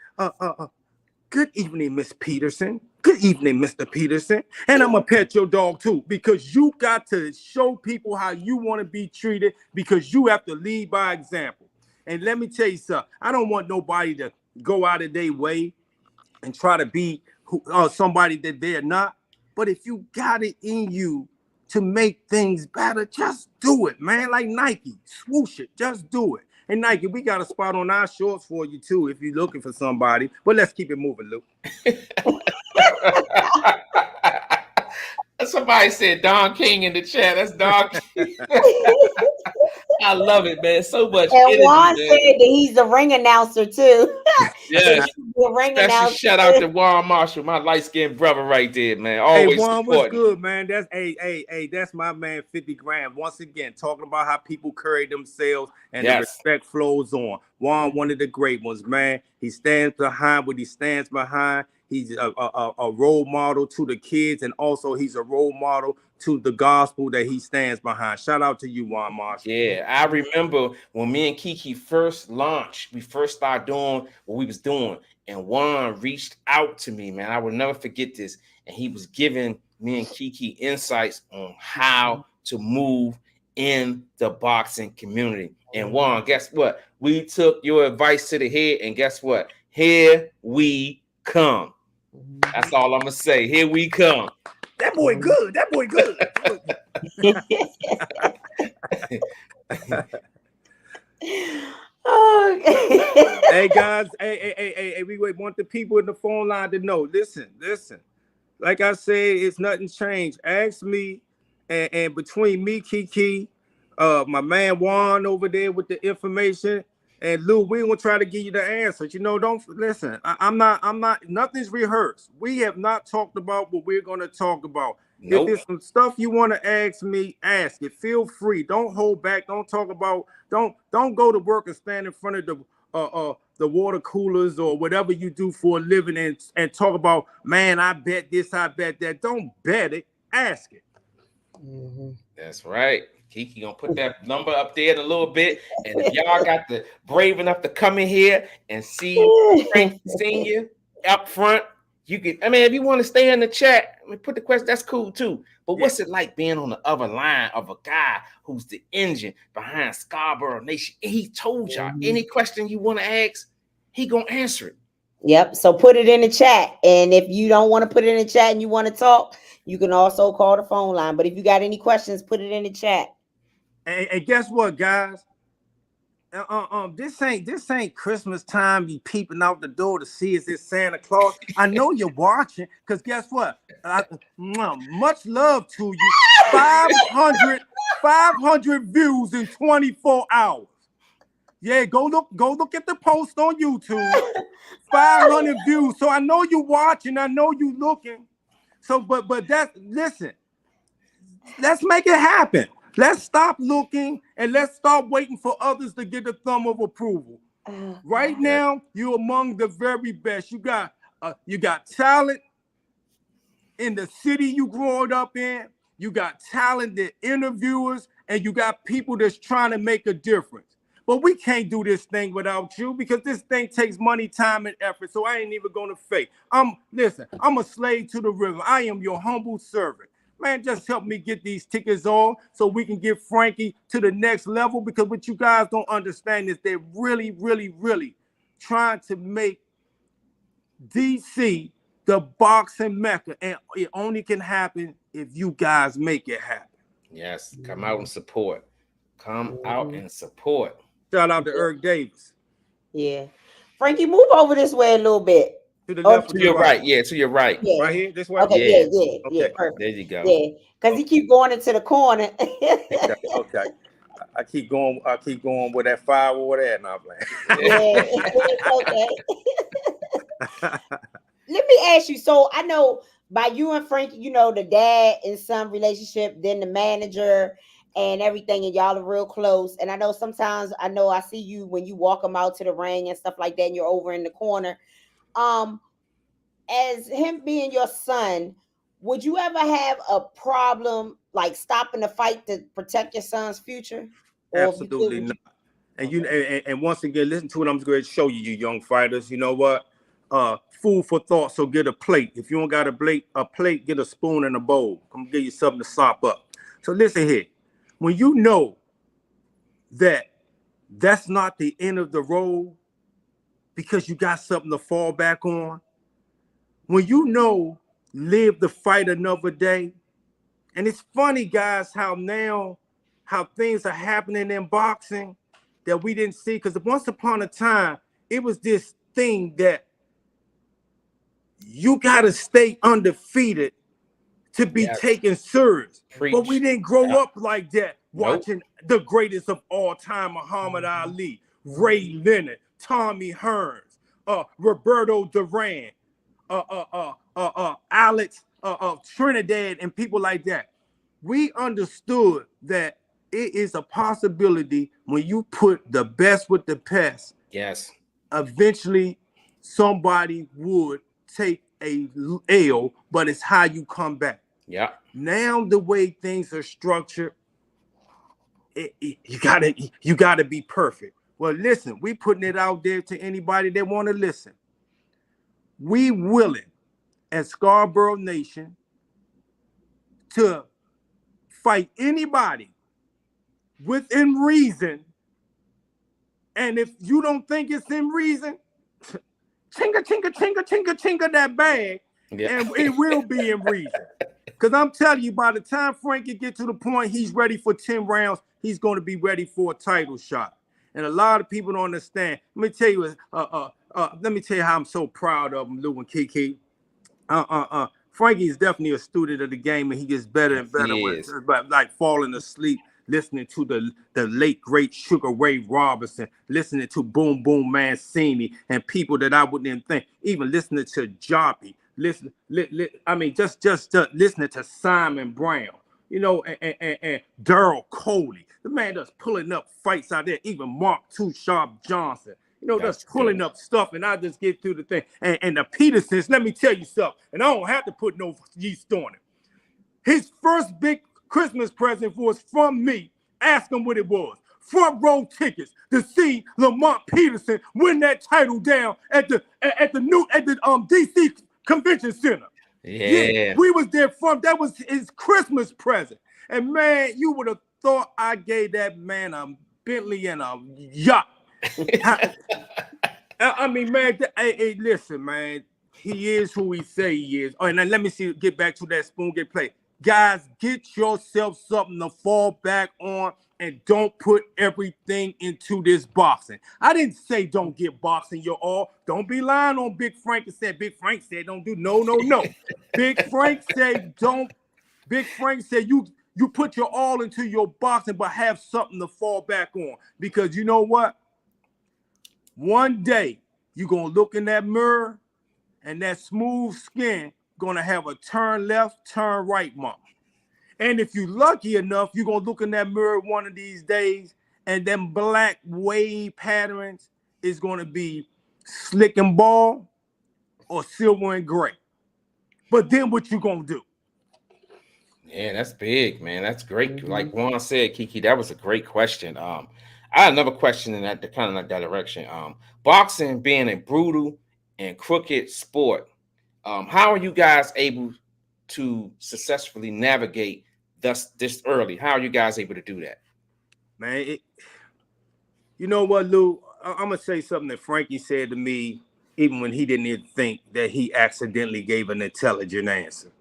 "Good evening, Miss Peterson. Good evening, Mr. Peterson." And I'm going to pet your dog too, because you got to show people how you want to be treated, because you have to lead by example. And let me tell you something. I don't want nobody to go out of their way and try to be somebody that they're not. But if you got it in you to make things better, just do it, man. Like Nike, swoosh it, just do it. And Nike, we got a spot on our shorts for you too if you're looking for somebody. But let's keep it moving, Luke. Somebody said Don King in the chat. That's Don King. I love it, man. So much. And energy, Juan man. said that he's a ring announcer too. Yes. Announcer. Shout out to Juan Marshall, my light-skinned brother right there, man. Always hey, Juan, what's supporting. good, man? That's that's my man 50 grand. Once again, talking about how people carry themselves and the respect flows on. Juan, one of the great ones, man. He stands behind what he stands behind. He's a role model to the kids, and also he's a role model to the gospel that he stands behind. Shout out to you, Juan Marshall. Yeah, I remember when me and Kiki first launched, we first started doing what we was doing, and Juan reached out to me, man. I will never forget this. And he was giving me and Kiki insights on how to move in the boxing community. And Juan, guess what? We took your advice to the head, and guess what? Here we come. That's all I'm gonna say. Here we come. That boy good. That boy good. Hey guys, hey, we want the people in the phone line to know. Listen. Like I said, it's nothing changed. Ask me, and between me, Kiki, my man Juan over there with the information, and Lou, we gonna try to give you the answers. You know, don't listen. I'm not. Nothing's rehearsed. We have not talked about what we're gonna talk about. Nope. If there's some stuff you want to ask me, ask it. Feel free. Don't hold back. Don't talk about. Don't go to work and stand in front of the water coolers or whatever you do for a living and talk about, man, I bet this, I bet that. Don't bet it. Ask it. That's right. Kiki gonna put that number up there in a little bit, and if y'all got the brave enough to come in here and see Frankie Sr. up front, you can. I mean, if you want to stay in the chat, I mean, put the question. That's cool too. But what's it like being on the other line of a guy who's the engine behind Scarboro Nation? And he told y'all any question you want to ask, he gonna answer it. Yep. So put it in the chat, and if you don't want to put it in the chat and you want to talk, you can also call the phone line. But if you got any questions, put it in the chat. And guess what, guys? This ain't Christmas time. You peeping out the door to see is this Santa Claus. I know you're watching, because guess what? Much love to you. 500 views in 24 hours. Yeah, go look at the post on YouTube. 500 views. So I know you watching. I know you looking. So, but listen. Let's make it happen. Let's stop looking and let's stop waiting for others to get the thumb of approval. Right now, you're among the very best. You got You got talent in the city you growing up in. You got talented interviewers, and you got people that's trying to make a difference. But we can't do this thing without you because this thing takes money, time, and effort. So I ain't even gonna fake. Listen, I'm a slave to the river. I am your humble servant. Man, just help me get these tickets on so we can get Frankie to the next level, because what you guys don't understand is they're really, really, really trying to make DC the boxing mecca, and it only can happen if you guys make it happen. Yes, come out and support. Come out and support. Shout out to Eric Davis. Yeah. Frankie, move over this way a little bit. To the left, to your right. Yeah, to your right. Yeah. Right here, this way. Okay, yeah, perfect. There you go. Yeah, because he keep going into the corner. Okay. I keep going with that fire over there, and I'm like, yeah, okay. Let me ask you. So I know by you and Frankie, you know, the dad and son relationship, then the manager and everything, and y'all are real close. And I know sometimes I see you when you walk them out to the ring and stuff like that, and you're over in the corner. As him being your son, would you ever have a problem like stopping the fight to protect your son's future? Absolutely not. And and once again, listen to what I'm going to show you, you young fighters. You know what? Food for thought. So get a plate. If you don't got a plate, get a spoon and a bowl. I'm gonna give you something to sop up. So listen here. When you know that that's not the end of the road because you got something to fall back on. When you know, live to fight another day. And it's funny, guys, how things are happening in boxing that we didn't see. Because once upon a time, it was this thing that you got to stay undefeated to be taken serious. Preach. But we didn't grow up like that, watching the greatest of all time, Muhammad Ali, Ray Leonard, Tommy Hearns, Roberto Duran, Alex Trinidad, and people like that. We understood that it is a possibility when you put the best with the best. Yes. Eventually, somebody would take a L, but it's how you come back. Yeah. Now the way things are structured, you gotta be perfect. Well, listen, we putting it out there to anybody that want to listen. We willing as Scarboro Nation to fight anybody within reason. And if you don't think it's in reason, chinga that bag, and it will be in reason. Because I'm telling you, by the time Frankie get to the point he's ready for 10 rounds, he's going to be ready for a title shot. And a lot of people don't understand. Let me tell you how I'm so proud of him, Lou and Kiki. Frankie is definitely a student of the game, and he gets better and better with like falling asleep, listening to the late great Sugar Ray Robinson, listening to Boom Boom Mancini, and people that I wouldn't even think, even listening to Joppy, just listening to Simon Brown, you know, and Daryl Coley. The man that's pulling up fights out there, even Mark Too Sharp Johnson. You know, that's pulling up stuff, and I just get through the thing. And the Petersons, let me tell you something, and I don't have to put no yeast on it. His first big Christmas present was from me. Ask him what it was. Front row tickets to see Lamont Peterson win that title down at the DC Convention Center. Yeah, we was there that was his Christmas present. And man, you would have thought I gave that man a Bentley and a yacht. I mean, man, hey, listen, man, he is who he say he is. Oh, and then let me get back to that spoon get play. Guys, get yourself something to fall back on and don't put everything into this boxing. I didn't say don't get boxing your all. Don't be lying on Big Frank and said Big Frank said don't do no. Big Frank said don't. Big Frank said you put your all into your boxing, but have something to fall back on. Because you know what? One day you're gonna look in that mirror and that smooth skin gonna have a turn left, turn right mark. And if you're lucky enough, you're gonna look in that mirror one of these days, and them black wave patterns is gonna be slick and ball, or silver and gray. But then what you gonna do? Yeah, that's big, man. That's great. Like Juan said, Kiki, that was a great question. I had another question in that kind of like that direction. Boxing being a brutal and crooked sport, how are you guys able to successfully navigate this early? How are you guys able to do that? Man, you know what, Lou? I'm gonna say something that Frankie said to me, even when he didn't even think that he accidentally gave an intelligent answer.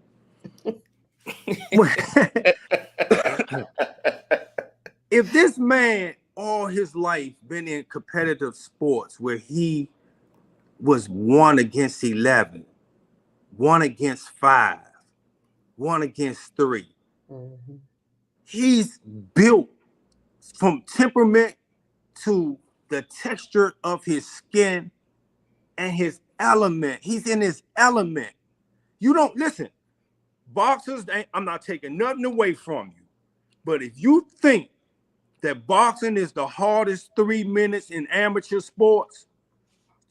If this man all his life been in competitive sports where he was 1 against 11, 1 against 5, 1 against 3, he's built from temperament to the texture of his skin and his element. He's in his element. You don't listen. Boxers, I'm not taking nothing away from you, but if you think that boxing is the hardest 3 minutes in amateur sports,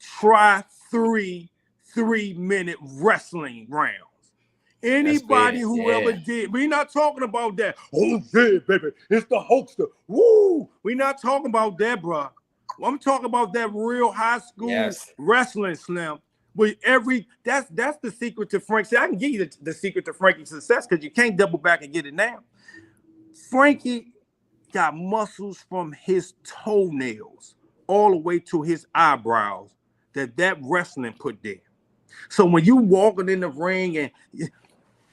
try 3 3-minute wrestling rounds. Anybody who ever did, we're not talking about that. Oh yeah, baby, it's the Hulkster. Woo! We're not talking about that, bro. I'm talking about that real high school wrestling, Slim. With that's the secret to Frank. See, I can give you the secret to Frankie's success because you can't double back and get it now. Frankie got muscles from his toenails all the way to his eyebrows that wrestling put there. So when you walking in the ring and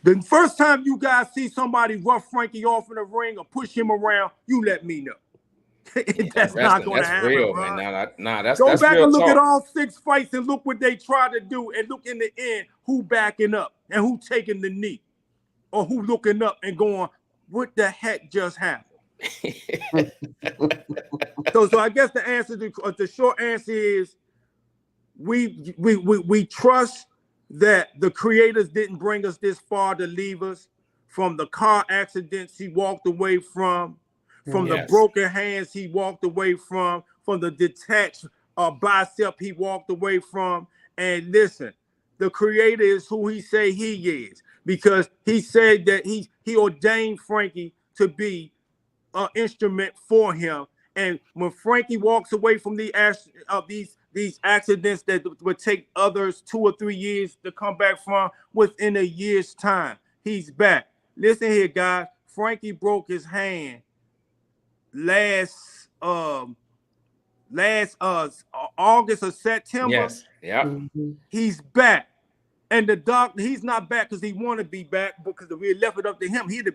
the first time you guys see somebody rough Frankie off in the ring or push him around, you let me know. That's not going to happen, real, bro. Man. That's Go back real and look talk. at all 6 fights and look what they try to do, and look in the end who backing up and who taking the knee, or who looking up and going, "What the heck just happened?" So I guess the short answer is we trust that the creators didn't bring us this far to leave us. From the car accidents he walked away from the broken hands he walked away from the detached bicep he walked away from. And listen, the creator is who he say he is, because he said that he ordained Frankie to be an instrument for him. And when Frankie walks away from these accidents that would take others 2 or 3 years to come back from, within a year's time, he's back. Listen here, guys. Frankie broke his hand last August or September. Yes. Yeah. He's back. And the doctor, he's not back because he want to be back, because if we left it up to him, he'd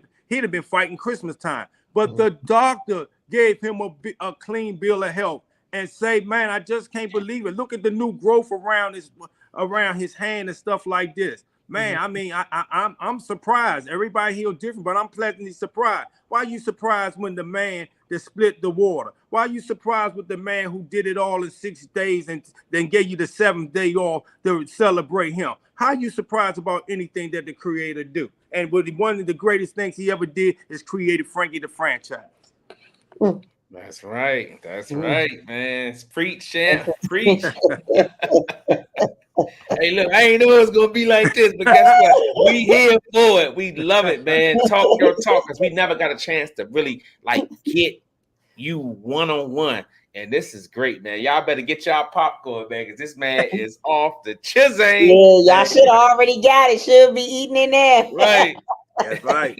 have been fighting Christmas time. But the doctor gave him a clean bill of health and say, man, I just can't believe it. Look at the new growth around his hand and stuff like this. Man, I mean, I'm surprised. Everybody here different, but I'm pleasantly surprised. Why are you surprised when the man that split the water? Why are you surprised with the man who did it all in 6 days and then gave you the 7th day off to celebrate him? How are you surprised about anything that the creator do? And one of the greatest things he ever did is created Frankie the Franchise. That's right. That's right, man. Preach, champ. Preach. Hey, look, I ain't know it was gonna be like this, but guess what? We here for it. We love it, man. Talk your talk, because we never got a chance to really like get you one-on-one. And this is great, man. Y'all better get y'all popcorn, man, because this man is off the chisel. Yeah, y'all should already got it. Should be eating in there. Right. That's right.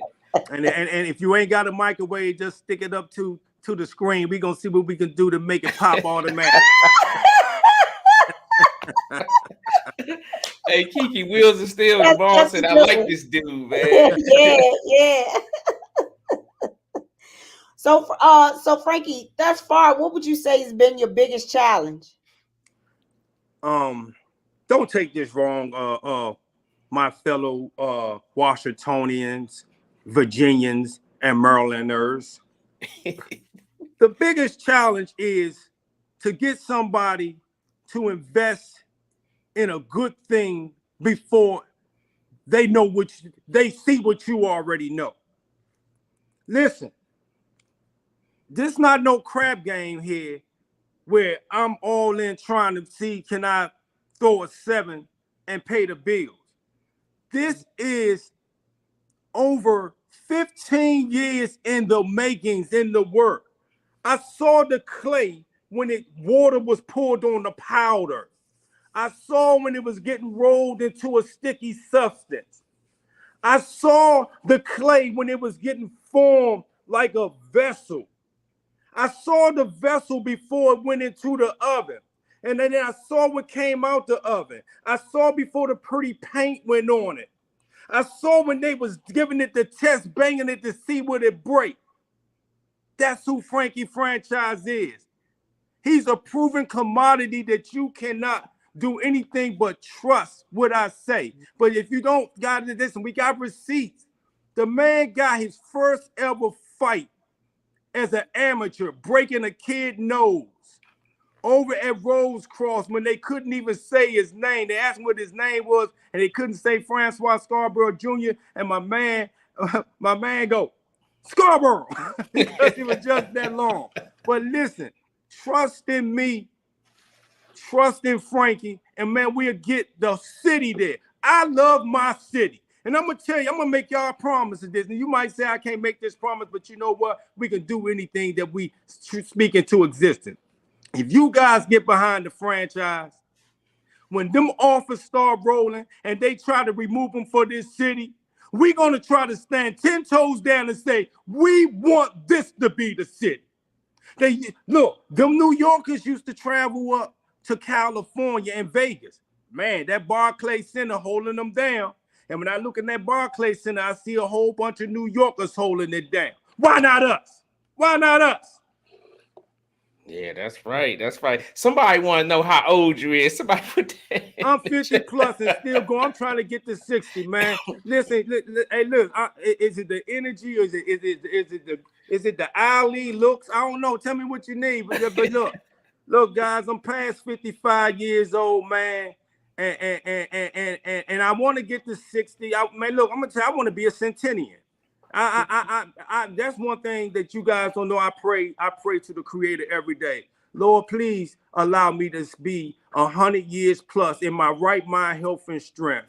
And if you ain't got a microwave, just stick it up to the screen. We gonna see what we can do to make it pop automatic. Hey, Kiki, wheels are still the boss, and I like this dude, man. yeah. So Frankie, thus far, what would you say has been your biggest challenge? Don't take this wrong, my fellow Washingtonians, Virginians, and Marylanders. The biggest challenge is to get somebody to invest in a good thing before they know they see what you already know. Listen, this not no crap game here where I'm all in trying to see, can I throw a 7 and pay the bills. This is over 15 years in the makings, in the work. I saw the clay when water was poured on the powder. I saw when it was getting rolled into a sticky substance. I saw the clay when it was getting formed like a vessel. I saw the vessel before it went into the oven. And then I saw what came out the oven. I saw before the pretty paint went on it. I saw when they was giving it the test, banging it to see would it break. That's who Frankie Franchise is. He's a proven commodity that you cannot do anything but trust what I say. But if you don't got this, and we got receipts, the man got his first ever fight as an amateur, breaking a kid's nose over at Rose Cross when they couldn't even say his name. They asked him what his name was, and they couldn't say Francois Scarboro Jr. And my man go, Scarborough, because it was just that long. But listen, trust in me, trust in Frankie, and man, we'll get the city there. I love my city. And I'm going to tell you, I'm going to make y'all promises this. And you might say I can't make this promise, but you know what? We can do anything that we speak into existence. If you guys get behind the franchise, when them offers start rolling and they try to remove them for this city, we're going to try to stand 10 toes down and say, we want this to be the city. Look, them New Yorkers used to travel up to California and Vegas. Man, that Barclays Center holding them down. And when I look at that Barclays Center, I see a whole bunch of New Yorkers holding it down. Why not us? Why not us? Yeah, that's right. That's right. Somebody want to know how old you is. Somebody put that. I'm 50 plus and still going. I'm trying to get to 60, man. Listen, hey, look. Is it the energy or is it the Ali looks? I don't know. Tell me what you need. But look, guys. I'm past 55 years old, man. And I want to get to 60. Man, look, I'm gonna tell you, I want to be a centennial. That's one thing that you guys don't know. I pray to the Creator every day. Lord, please allow me to be 100 years plus in my right mind, health, and strength,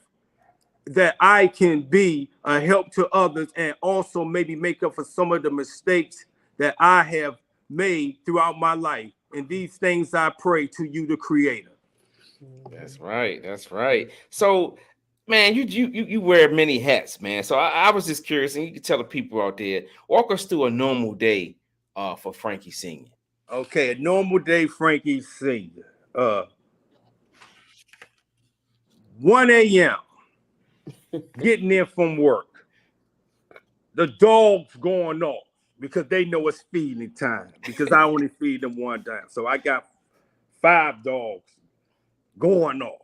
that I can be a help to others and also maybe make up for some of the mistakes that I have made throughout my life. And these things I pray to you, the Creator. That's right. That's right. So, man, you wear many hats, man. So I was just curious, and you can tell the people out there, walk us through a normal day for Frankie Sr. Okay, a normal day, Frankie Sr. 1 a.m. getting in from work. The dogs going off because they know it's feeding time because I only feed them one time. So I got 5 dogs going off.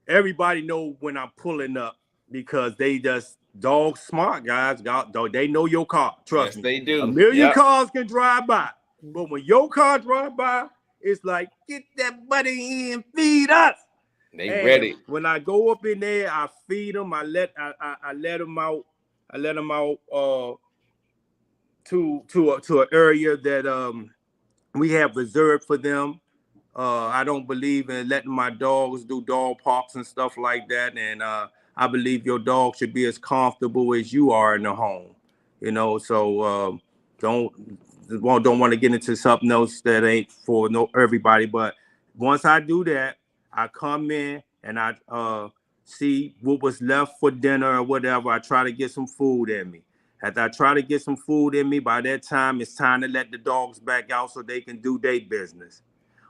Everybody know when I'm pulling up because they just dogs smart, guys. They know your car. Trust me. They do. A million cars can drive by. But when your car drive by, it's like, get that buddy in, feed us. They ready. When I go up in there, I feed them. I let them out. I let them out to an area that we have reserved for them. I don't believe in letting my dogs do dog parks and stuff like that. And I believe your dog should be as comfortable as you are in the home. You know, so don't want to get into something else that ain't for everybody. But once I do that, I come in and I see what was left for dinner or whatever. I try to get some food in me. As I try to get some food in me, by that time, it's time to let the dogs back out so they can do their business.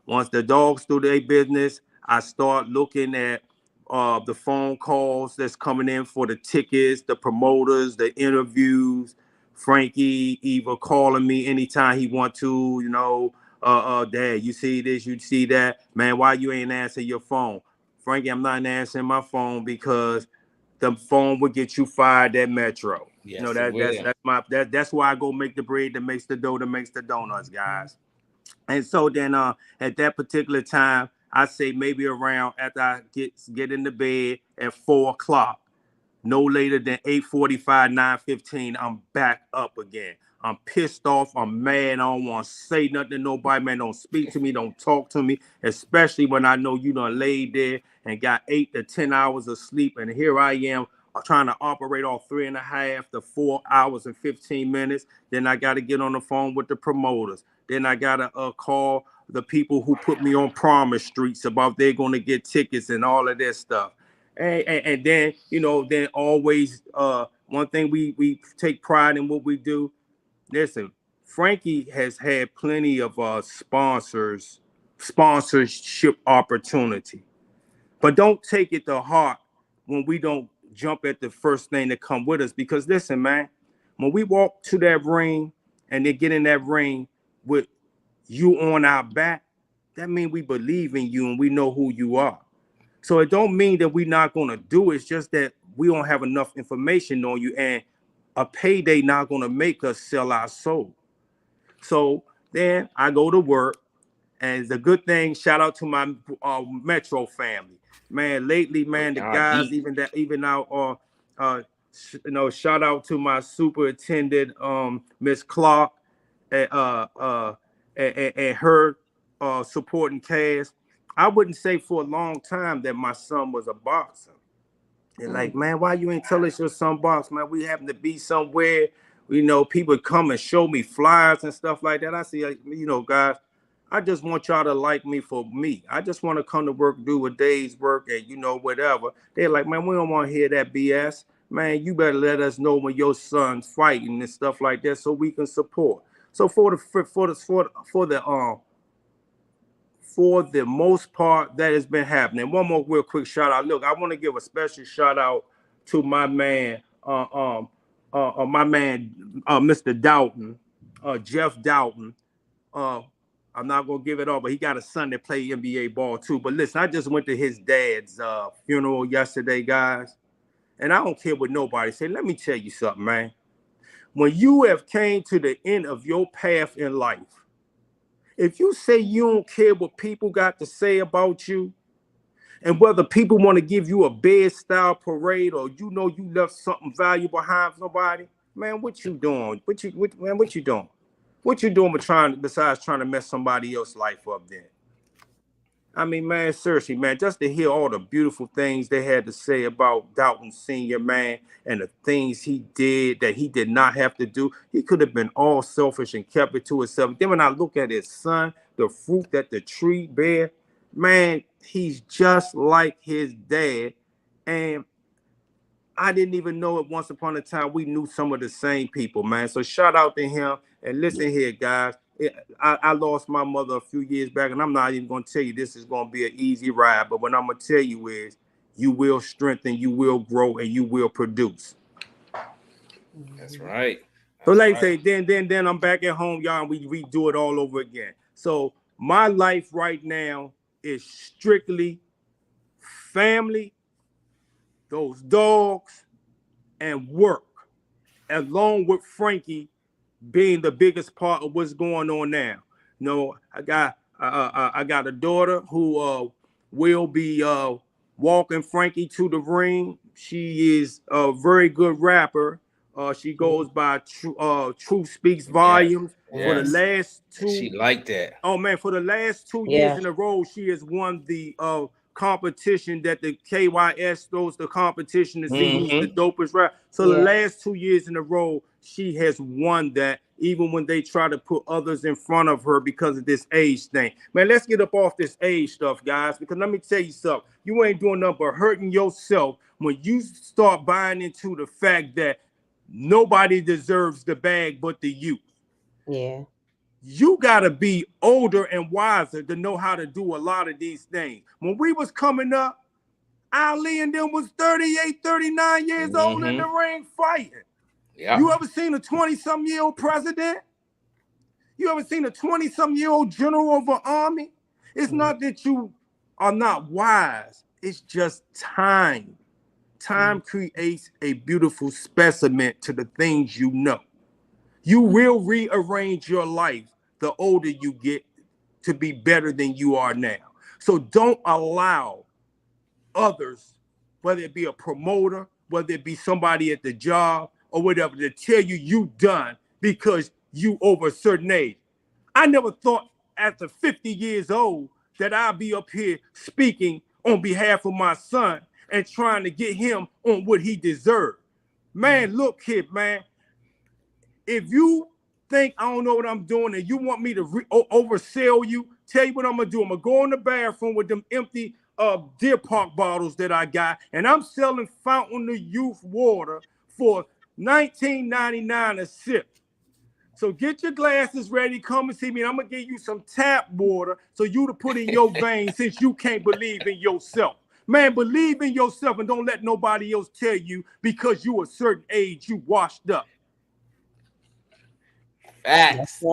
Once the dogs do their business, I start looking at the phone calls that's coming in for the tickets, the promoters, the interviews. Frankie either calling me anytime he want to, you know, Dad, you see this, you see that. Man, why you ain't answering your phone? Frankie, I'm not answering my phone because the phone will get you fired at Metro. Yes, you know, that's why I go make the bread that makes the dough that makes the donuts, guys. And so then at that particular time, I say maybe around after I get in the bed at 4 o'clock, no later than 8:45, 9:15, I'm back up again. I'm pissed off. I'm mad. I don't want to say nothing to nobody, man. Don't speak to me. Don't talk to me, especially when I know you done laid there and got 8 to 10 hours of sleep. And here I am trying to operate off 3.5 to 4 hours and 15 minutes. Then I got to get on the phone with the promoters. Then I got to call the people who put me on Promise Streets about they're going to get tickets and all of this stuff. And then, you know, then always one thing we take pride in what we do. Listen, Frankie has had plenty of sponsorship opportunity, but don't take it to heart when we don't jump at the first thing that come with us. Because listen, man, when we walk to that ring and they get in that ring with you on our back, that means we believe in you and we know who you are. So it don't mean that we're not going to do it. It's just that we don't have enough information on you, and a payday not going to make us sell our soul. So then I go to work, and it's a good thing. Shout out to my Metro family, man. Lately, man, the guys even now you know, shout out to my superintendent, Miss Clark, and her supporting cast. I wouldn't say for a long time that my son was a boxer. They're like, man, why you ain't tell us your son box, man? We happen to be somewhere, you know, people come and show me flyers and stuff like that. I see, you know, guys, I just want y'all to like me for me. I just want to come to work, do a day's work, and, you know, whatever. They're like, man, we don't want to hear that BS. Man, you better let us know when your son's fighting and stuff like that so we can support. So for the most part, that has been happening. One more real quick shout out. Look, I want to give a special shout out to my man, Mr. Doughton, Jeff Doughton. I'm not gonna give it all, but he got a son that play NBA ball too. But listen, I just went to his dad's funeral yesterday, guys, and I don't care what nobody say. Let me tell you something, man. When you have came to the end of your path in life, if you say you don't care what people got to say about you, and whether people want to give you a bed-style parade or you know you left something valuable behind somebody, man, what you doing? What you doing? What you doing besides trying to mess somebody else's life up then? I mean, man, seriously, man, just to hear all the beautiful things they had to say about Doughton Sr., man, and the things he did that he did not have to do. He could have been all selfish and kept it to himself. Then when I look at his son, the fruit that the tree bear, man, he's just like his dad. And I didn't even know it once upon a time. We knew some of the same people, man. So shout out to him. And listen here, guys. I lost my mother a few years back, and I'm not even going to tell you this is going to be an easy ride. But what I'm going to tell you is you will strengthen, you will grow, and you will produce. That's right. So like I say, then I'm back at home, y'all, and we redo it all over again. So my life right now is strictly family, those dogs, and work, along with Frankie being the biggest part of what's going on now. You know, I got a daughter who will be walking Frankie to the ring. She is a very good rapper. She goes by Truth Speaks Volumes. For the last two, she liked that. Oh man, for the last 2 years in a row, she has won the competition that the KYS throws the competition to see who's the dopest rap. So the last 2 years in a row, she has won that, even when they try to put others in front of her because of this age thing. Man, let's get up off this age stuff, guys, because let me tell you something. You ain't doing nothing but hurting yourself when you start buying into the fact that nobody deserves the bag but the youth. Yeah. You got to be older and wiser to know how to do a lot of these things. When we was coming up, Ali and them was 38, 39 years old in the ring fighting. Yeah. You ever seen a 20-some-year-old president? You ever seen a 20-some-year-old general of an army? It's not that you are not wise. It's just time. Time creates a beautiful specimen to the things you know. You will rearrange your life the older you get to be better than you are now. So don't allow others, whether it be a promoter, whether it be somebody at the job or whatever, to tell you done because you over a certain age. I never thought after 50 years old that I'd be up here speaking on behalf of my son and trying to get him on what he deserved. Man, look, kid, man. If you think I don't know what I'm doing and you want me to oversell you, tell you what I'm gonna do. I'm gonna go in the bathroom with them empty Deer Park bottles that I got, and I'm selling Fountain of Youth water for $19.99 a sip. So get your glasses ready, come and see me, and I'm gonna give you some tap water so you to put in your veins since you can't believe in yourself. Man, believe in yourself and don't let nobody else tell you because you a certain age, you washed up. Facts.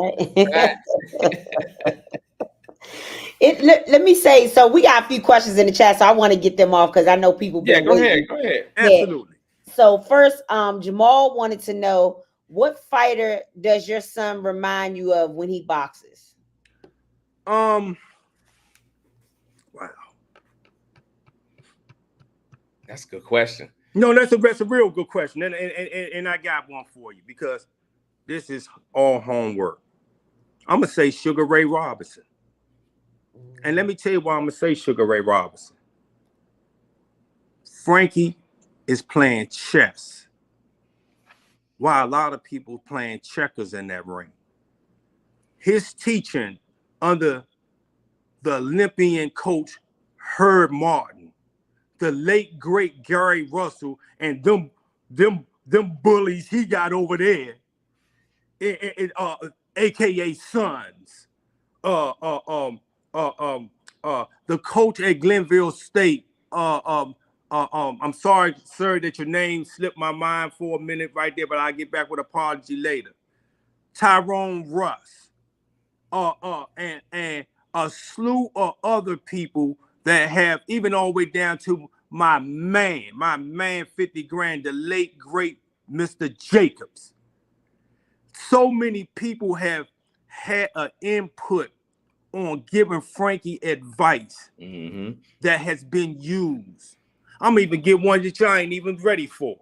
Let me say, so we got a few questions in the chat, so I want to get them off because I know people been waiting. Go ahead. Absolutely. So first, Jamal wanted to know, what fighter does your son remind you of when he boxes? Wow. That's a good question. No, that's a real good question. And I got one for you because this is all homework. I'm going to say Sugar Ray Robinson. And let me tell you why I'm going to say Sugar Ray Robinson. Frankie is playing chess, while a lot of people playing checkers in that ring. His teaching under the Olympian coach Herb Martin, the late great Gary Russell, and them bullies he got over there, aka Sons, the coach at Glenville State. I'm sorry, sir, that your name slipped my mind for a minute right there, but I'll get back with an apology later. Tyrone Russ, and a slew of other people that have, even all the way down to my man 50 grand, the late great Mr. Jacobs. So many people have had an input on giving Frankie advice that has been used. I'm even get one that y'all ain't even ready for.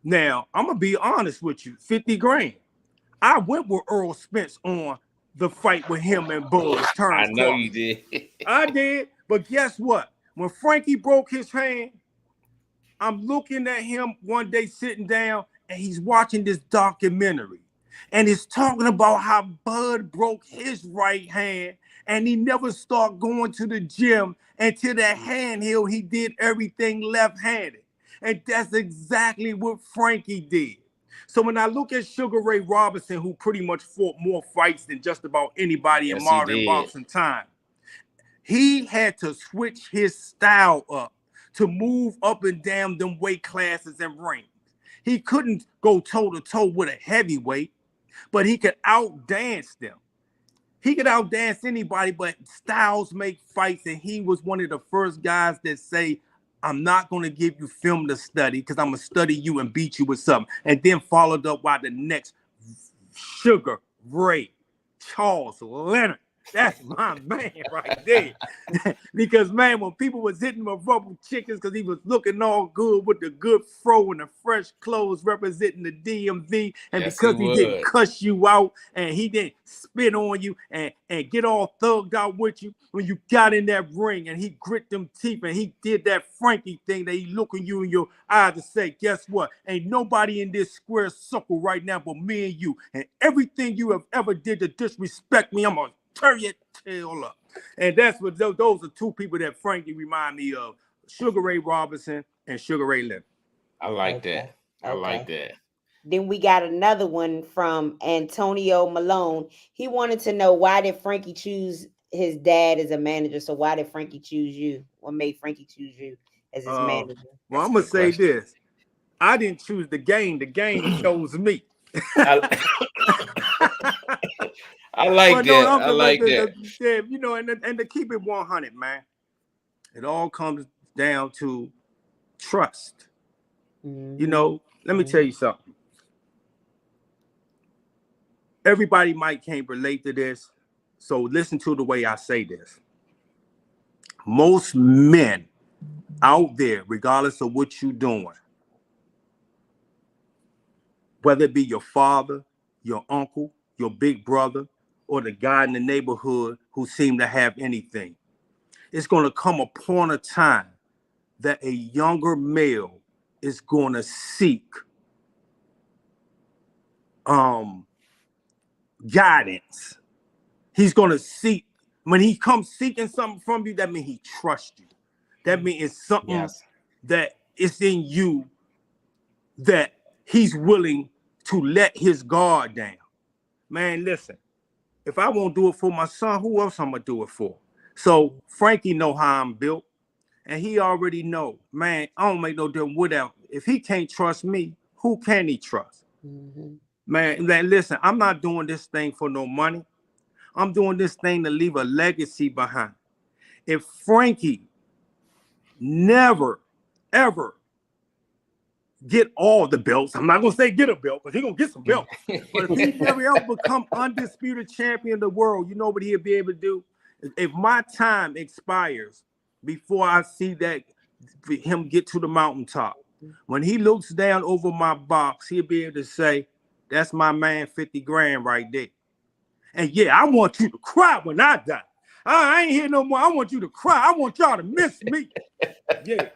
Now, I'm gonna be honest with you, 50 grand. I went with Earl Spence on the fight with him and Buzz Terrence. I know you did. I did, but guess what? When Frankie broke his hand, I'm looking at him one day sitting down and he's watching this documentary. And it's talking about how Bud broke his right hand and he never started going to the gym until that handheld, he did everything left-handed. And that's exactly what Frankie did. So when I look at Sugar Ray Robinson, who pretty much fought more fights than just about anybody in modern boxing time, he had to switch his style up to move up and down them weight classes and rings. He couldn't go toe-to-toe with a heavyweight, but he could outdance them. He could outdance anybody, but styles make fights, and he was one of the first guys that say, I'm not going to give you film to study because I'm going to study you and beat you with something. And then followed up by the next Sugar Ray Charles Leonard. That's my man right there. Because, man, when people was hitting him with rubber chickens because he was looking all good with the good fro and the fresh clothes representing the DMV, and because he didn't cuss you out and he didn't spit on you and get all thugged out with you, when you got in that ring and he grit them teeth and he did that Frankie thing that he looking you in your eyes to say, guess what? Ain't nobody in this square circle right now but me and you. And everything you have ever did to disrespect me, I'm going to turn your tail up. And that's what those are two people that Frankie remind me of, Sugar Ray Robinson and Sugar Ray Leonard. I like that. I like that. Then we got another one from Antonio Malone. He wanted to know, why did Frankie choose his dad as a manager? So why did Frankie choose you? What made Frankie choose you as his manager? Well, I'm going to say this. I didn't choose the game. The game chose me. I like that. I like that. You know, and to keep it 100, man, it all comes down to trust. You know, let me tell you something. Everybody can't relate to this, so listen to the way I say this. Most men out there, regardless of what you're doing, whether it be your father, your uncle, your big brother, or the guy in the neighborhood who seem to have anything. It's going to come upon a time that a younger male is going to seek guidance. He's going to seek, when he comes seeking something from you, that means he trusts you. That means it's something that is in you that he's willing to let his guard down. Man, listen, if I won't do it for my son, who else I'm going to do it for? So Frankie know how I'm built, and he already know, man, I don't make no difference without. If he can't trust me, who can he trust? Mm-hmm. Man, listen, I'm not doing this thing for no money. I'm doing this thing to leave a legacy behind. If Frankie never, ever get all the belts, I'm not going to say get a belt, because he's going to get some belts. But if he never ever become undisputed champion of the world, you know what he'll be able to do? If my time expires before I see that him get to the mountaintop, when he looks down over my box, he'll be able to say, that's my man 50 grand right there. And yeah, I want you to cry when I die. I ain't here no more. I want you to cry. I want y'all to miss me. Yeah.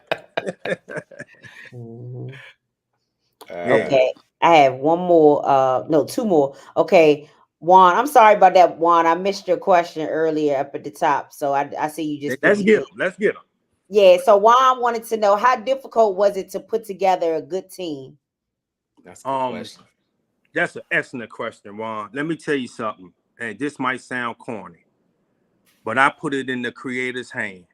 Okay. I have one more. No, two more. Okay. Juan, I'm sorry about that, Juan. I missed your question earlier up at the top. So I see you just. Let's get him. Let's get him. Yeah. So Juan wanted to know, how difficult was it to put together a good team? That's a good question. That's an excellent question, Juan. Let me tell you something. And this might sound corny, but I put it in the creator's hand.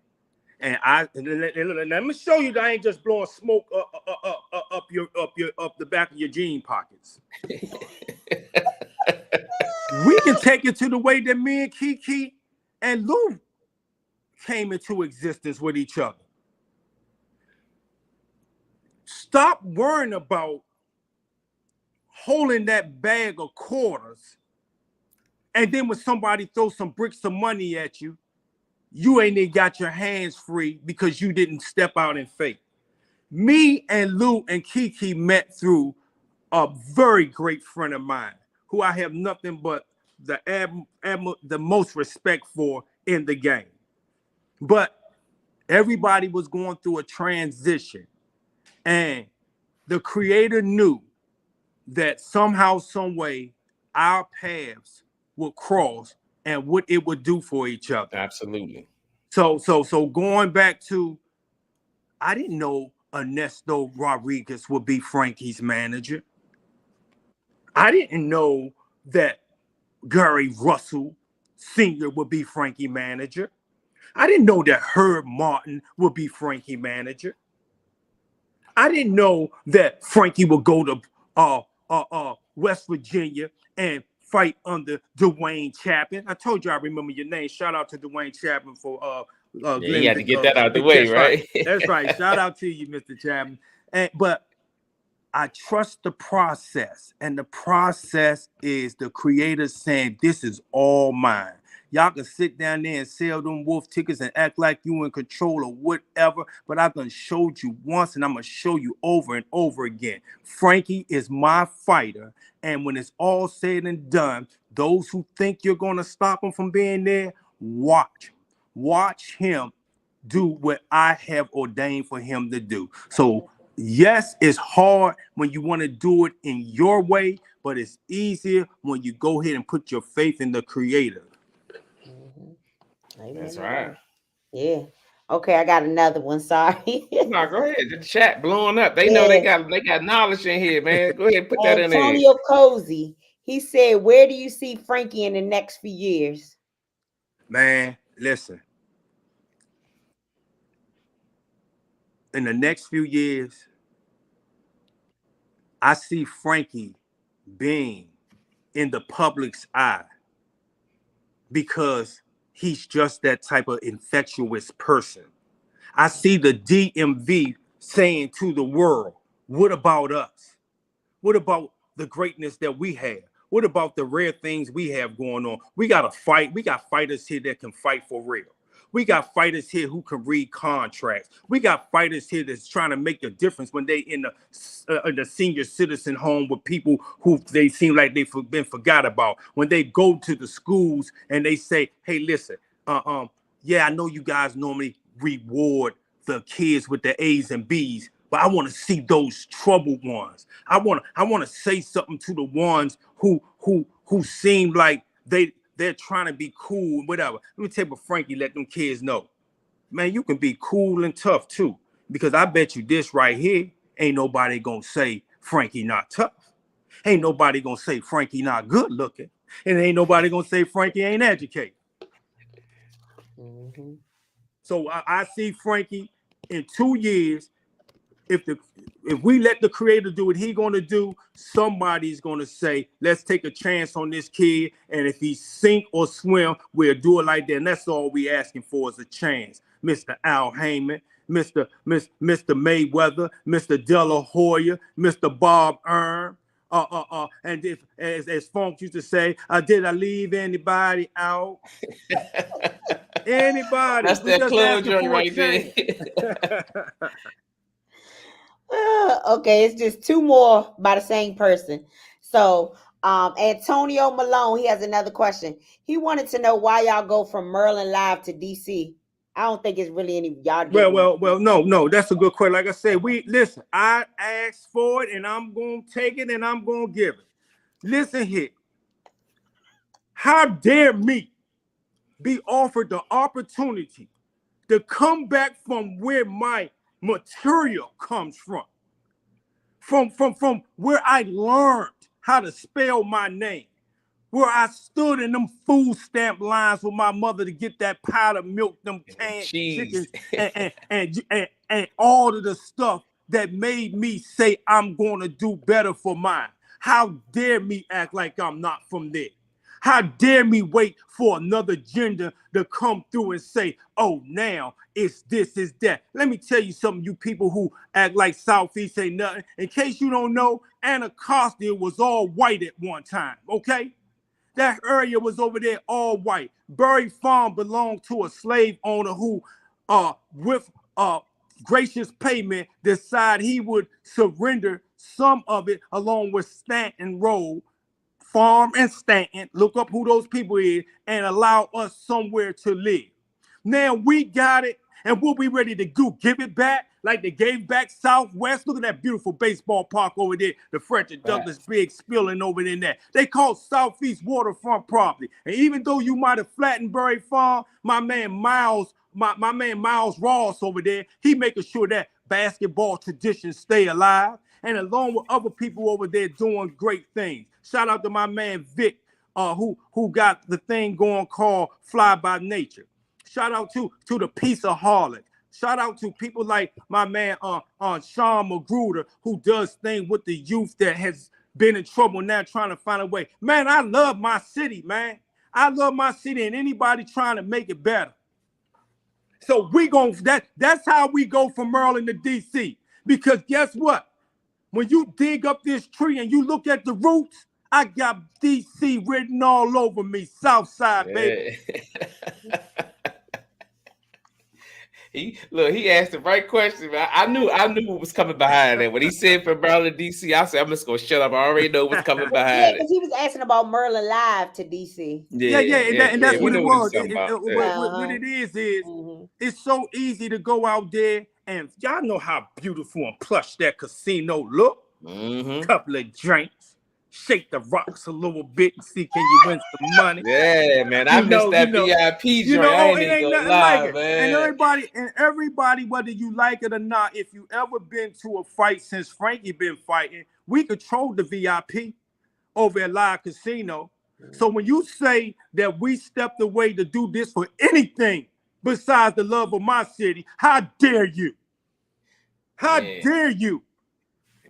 And let me show you that I ain't just blowing smoke up the back of your jean pockets. We can take it to the way that me and Kiki and Lou came into existence with each other. Stop worrying about holding that bag of quarters, and then when somebody throws some bricks of money at you, you ain't even got your hands free because you didn't step out in faith. Me and Lou and Kiki met through a very great friend of mine who I have nothing but the most respect for in the game. But everybody was going through a transition, and the creator knew that somehow, some way, our paths would cross and what it would do for each other. Absolutely. So going back to, I didn't know Ernesto Rodriguez would be Frankie's manager. I didn't know that Gary Russell Sr. would be Frankie's manager. I didn't know that Herb Martin would be Frankie's manager. I didn't know that Frankie would go to West Virginia and fight under Dwayne Chapman. I told you I remember your name. Shout out to Dwayne Chapman for Glenn, you had to get that out the way, right? That's right. Shout out to you, Mr. Chapman. But I trust the process, and the process is the creator saying, this is all mine. Y'all can sit down there and sell them wolf tickets and act like you in control or whatever, but I've done showed you once, and I'm going to show you over and over again. Frankie is my fighter, and when it's all said and done, those who think you're going to stop him from being there, watch him do what I have ordained for him to do. So yes, it's hard when you want to do it in your way, but it's easier when you go ahead and put your faith in the creator. That's right. Yeah. Okay, I got another one. Sorry. No, go ahead. The chat blowing up. They know they got knowledge in here, man. Go ahead and put that in there. Antonio Cozy, he said, where do you see Frankie in the next few years? Man, listen. In the next few years, I see Frankie being in the public's eye because he's just that type of infectious person. I see the DMV saying to the world, what about us? What about the greatness that we have? What about the rare things we have going on? We got to fight. We got fighters here that can fight for real. We got fighters here who can read contracts. We got fighters here that's trying to make a difference when they in the senior citizen home with people who they seem like they've been forgot about. When they go to the schools and they say, hey, listen, yeah, I know you guys normally reward the kids with the A's and B's, but I want to see those troubled ones. I want to say something to the ones who seem like they're trying to be cool and whatever. Let me tell you, Frankie, let them kids know, man, you can be cool and tough too. Because I bet you this right here, ain't nobody gonna say Frankie not tough. Ain't nobody gonna say Frankie not good looking. And ain't nobody gonna say Frankie ain't educated. Mm-hmm. So I see Frankie in 2 years. If we let the creator do what he gonna do, somebody's gonna say, let's take a chance on this kid. And if he sink or swim, we'll do it like that. And that's all we asking for is a chance. Mr. Al Heyman, Mr. Mayweather, Mr. De La Hoya, Mr. Bob Earn. And if as Funk used to say, did I leave anybody out? Anybody? That's that club joint right there. Okay, it's just 2 more by the same person. So Antonio Malone, he has another question. He wanted to know why y'all go from Maryland Live to DC. I don't think it's really any y'all. Well, no, that's a good question. Like I said, listen. I asked for it, and I'm gonna take it, and I'm gonna give it. Listen here. How dare me be offered the opportunity to come back from where my material comes from where I learned how to spell my name, where I stood in them food stamp lines with my mother to get that powdered milk, them canned chickens, and all of the stuff that made me say I'm going to do better for mine. How dare me act like I'm not from there? How dare me wait for another gender to come through and say, oh, now it's this, it's that. Let me tell you something, you people who act like Southeast ain't nothing. In case you don't know, Anacostia was all white at one time, okay? That area was over there all white. Bury Farm belonged to a slave owner who, with gracious payment, decided he would surrender some of it along with Stanton Road, Farm and Stanton, look up who those people is, and allow us somewhere to live. Now we got it, and what we ready to do? Give it back like they gave back Southwest? Look at that beautiful baseball park over there, the Frederick Douglass Big spilling over in there. They call Southeast waterfront property. And even though you might have flattened Bury Farm, my man Miles Ross over there, he making sure that basketball traditions stay alive. And along with other people over there doing great things. Shout out to my man Vic, who got the thing going called Fly by Nature. Shout out to the Piece of Harlot. Shout out to people like my man Sean Magruder, who does things with the youth that has been in trouble now trying to find a way. Man, I love my city, man. I love my city and anybody trying to make it better. So that's how we go from Maryland to DC. Because guess what? When you dig up this tree and you look at the roots, I got DC written all over me, Southside, baby. He asked the right question, man. I knew what was coming behind it. When he said from Maryland to DC, I said, I'm just gonna shut up. I already know what's coming behind it. Because he was asking about Maryland Live to DC. And that's what it was. What it is mm-hmm. It's so easy to go out there, and y'all know how beautiful and plush that casino look. Mm-hmm. Couple of drinks, shake the rocks a little bit and see can you win some money. Yeah, man. I missed that VIP joint. I ain't nothing like it, man. And everybody, whether you like it or not, if you ever been to a fight since Frankie been fighting, we control the VIP over at Live Casino. So when you say that we stepped away to do this for anything besides the love of my city, how dare you? How dare you?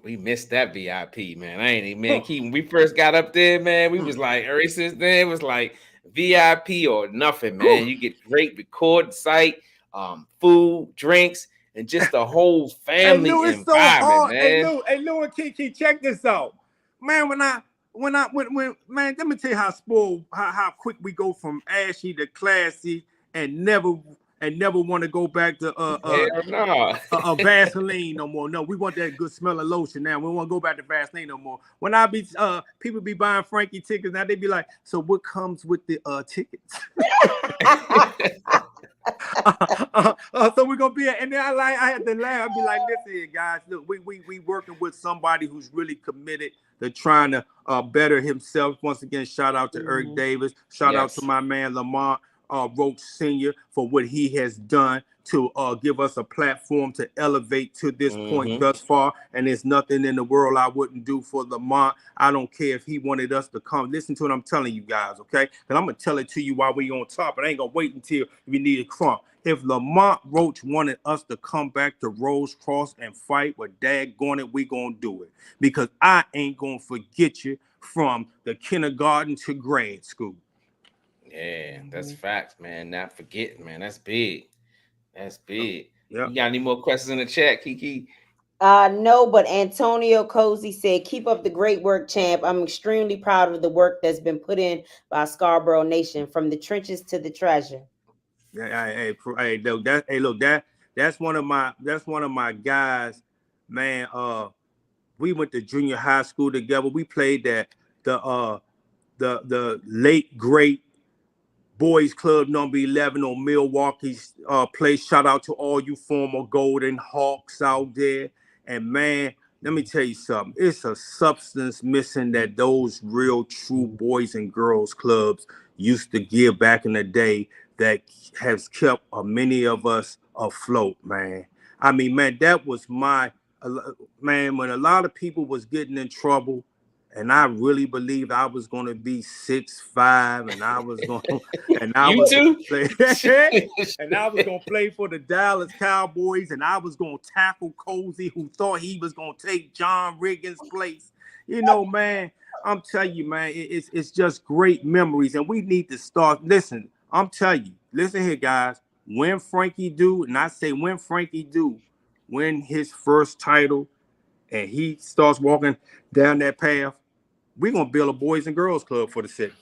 We missed that VIP, man. When we first got up there, man, we was like, ever since then, it was like VIP or nothing, man. You get great recording site, food, drinks, and just the whole family environment, man. Hey, Lou and Kiki, check this out. Man, when man, let me tell you how spoiled, how quick we go from ashy to classy and never and never want to go back to Vaseline no more. No, we want that good smell of lotion now. We won't go back to Vaseline no more. When I be people be buying Frankie tickets now, they be like, so what comes with the tickets? So we're gonna be, and then I had to laugh. I'd be like, listen, guys, look, we working with somebody who's really committed to trying to better himself. Once again, shout out to Eric Davis. Shout out to my man Lamont Roach Sr. for what he has done to give us a platform to elevate to this point thus far. And there's nothing in the world I wouldn't do for Lamont. I don't care if he wanted us to come. Listen to what I'm telling you guys, okay? And I'm going to tell it to you while we on top. And I ain't going to wait until we need a crump. If Lamont Roach wanted us to come back to Rose Cross and fight, with daggone it, we going to do it. Because I ain't going to forget you from the kindergarten to grade school. Yeah, that's facts, man. Not forgetting, man. That's big. That's big. Yeah. You got any more questions in the chat, Kiki? No, but Antonio Cozy said, keep up the great work, champ. I'm extremely proud of the work that's been put in by Scarboro Nation, from the trenches to the treasure. Hey, look, that's one of my guys, man. We went to junior high school together. We played that the late great Boys Club number 11 on Milwaukee's place. Shout out to all you former Golden Hawks out there. And man, let me tell you something. It's a substance missing that those real true boys and girls clubs used to give back in the day that has kept many of us afloat, man. I mean, man, that was man, when a lot of people was getting in trouble, and I really believed I was going to be 6'5", and I was going to, and I was too? and I was going to play for the Dallas Cowboys, and I was going to tackle Cozy, who thought he was going to take John Riggins' place. You know, man, I'm telling you, man, it's just great memories, and we need to start. Listen, I'm telling you, listen here, guys. When Frankie do, and I say when Frankie do win his first title, and he starts walking down that path, we're gonna build a boys and girls club for the city.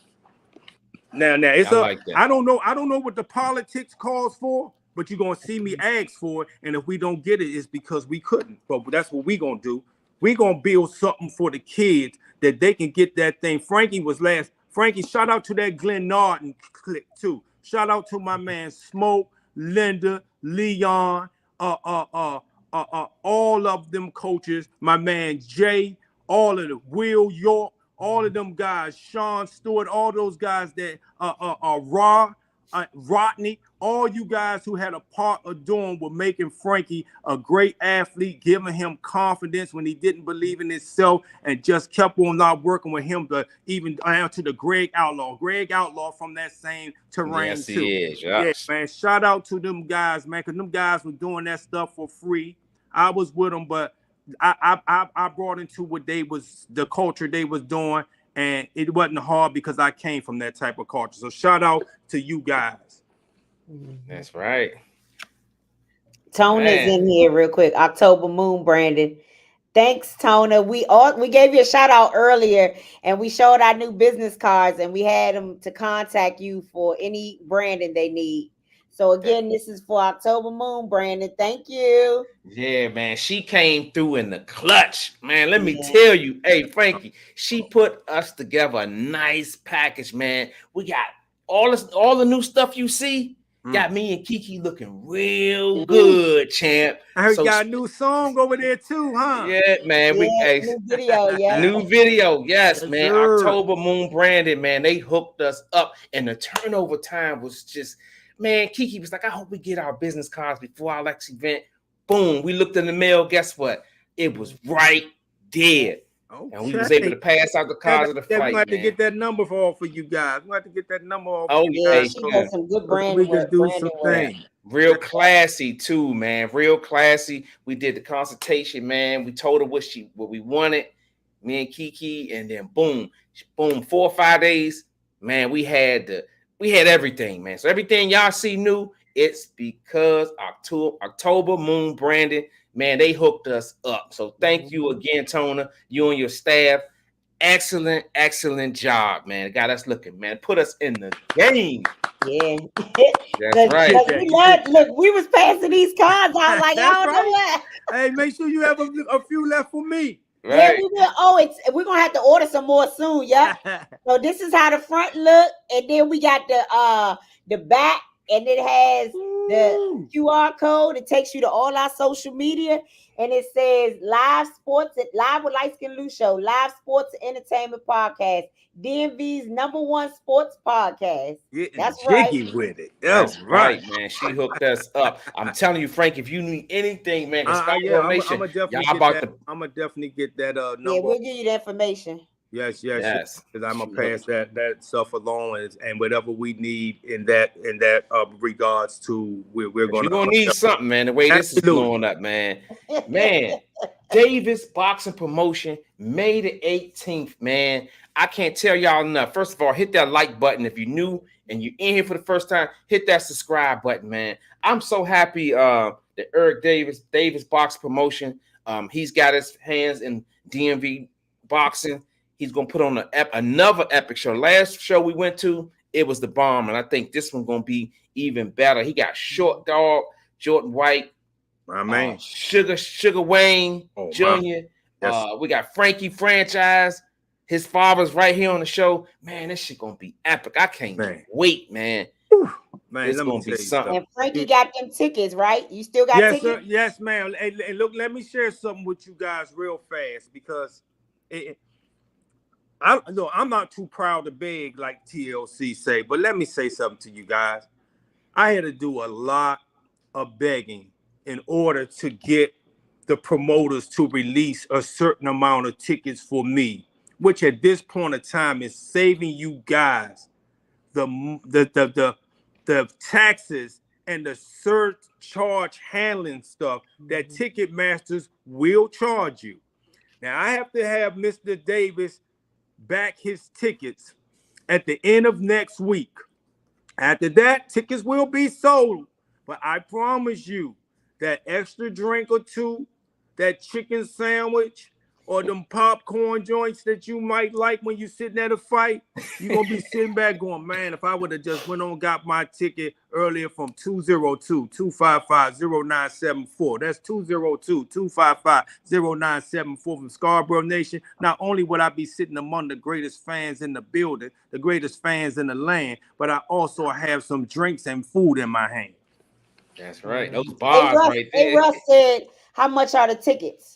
Now it's I don't know what the politics calls for, but you're gonna see me ask for it, and if we don't get it, it's because we couldn't. But that's what we're gonna do. We're gonna build something for the kids that they can get that thing. Frankie was last. Frankie, shout out to that Glenn Narden clique too. Shout out to my man Smoke, Linda, Leon, all of them coaches, my man Jay, all of them, Will York, all of them guys, Sean Stewart, all those guys that Rodney, all you guys who had a part of doing with making Frankie a great athlete, giving him confidence when he didn't believe in himself, and just kept on not working with him to even down to the Greg Outlaw from that same terrain. Yes, too. He is. Yeah, man. Shout out to them guys, man, because them guys were doing that stuff for free. I was with them, but I brought into what the culture they was doing, and it wasn't hard because I came from that type of culture. So shout out to you guys. That's right. Tona's in here real quick. October Moon, Brandon. Thanks, Tona. We gave you a shout out earlier, and we showed our new business cards, and we had them to contact you for any branding they need. So again, this is for October Moon, Brandon. Thank you. Yeah, man. She came through in the clutch, man. Let me tell you, hey, Frankie, she put us together a nice package, man. We got all the new stuff you see. Got me and Kiki looking real good, champ. I heard you got a new song over there too, huh? Yeah, man. New video, New video, yes, man. Sure. October Moon Brandon, man. They hooked us up, and the turnover time was just, man. Kiki was like, I hope we get our business cards before our next event. Boom. We looked in the mail. Guess what? It was right there. Okay. And we was able to pass out the cards of the fight. We have to get that number for you guys. We have to get that number off. Oh, yeah. She got some good brand we work. Can do some things. Real classy too, man. Real classy. We did the consultation, man. We told her what we wanted, me and Kiki, and then boom, 4 or 5 days, man. We had everything, man. So everything y'all see new, it's because October Moon Brandon, man, they hooked us up. So thank you again, Tona, you and your staff. excellent job, man. Got us looking, man. Put us in the game. Yeah. That's right. We look, we was passing these cards out like, y'all know what? Hey, make sure you have a few left for me. Right. Yeah, we will. Oh, we're gonna have to order some more soon. Yeah. So this is how the front look, and then we got the back, and it has the QR code. It takes you to all our social media, and it says live with Liteskin Lou Show, live sports and entertainment podcast, DMV's #1 sports podcast. That's jiggy right. with it. That's right, man. She hooked us up. I'm telling you, Frank, if you need anything, man, I'm Nation, gonna definitely get that number. Yeah, we'll give you the information. Yes. Because I'm gonna pass that stuff along, and whatever we need in that regards to, we're gonna need something, man. The way this is blowing up, man. Davis Boxing Promotion, May the 18th, man. I can't tell y'all enough. First of all, hit that like button if you're new and you're in here for the first time. Hit that subscribe button, man. I'm so happy that Eric Davis Boxing Promotion. He's got his hands in DMV boxing. He's gonna put on another epic show. Last show we went to, it was the bomb, and I think this one's gonna be even better. He got Short Dog, Jordan White, my man, Sugar Wayne Jr. Yes. We got Frankie Franchise. His father's right here on the show. Man, this shit gonna be epic. I can't wait, man. Man, it's gonna be something. And Frankie got them tickets, right? You still got tickets? Sir. Yes, ma'am. And look, let me share something with you guys real fast, because I'm not too proud to beg like TLC say, but let me say something to you guys. I had to do a lot of begging in order to get the promoters to release a certain amount of tickets for me, which at this point of time is saving you guys the taxes and the surcharge handling stuff that Ticketmasters will charge you. Now, I have to have Mr. Davis back his tickets at the end of next week. After that, tickets will be sold. But I promise you that extra drink or two, that chicken sandwich, or them popcorn joints that you might like when you're sitting at a fight, you're going to be sitting back going, man, if I would have just went on and got my ticket earlier from 202-255-0974. That's 202-255-0974 from Scarboro Nation. Not only would I be sitting among the greatest fans in the building, the greatest fans in the land, but I also have some drinks and food in my hand. That's right. Those bars right there. Hey, Russ said, how much are the tickets?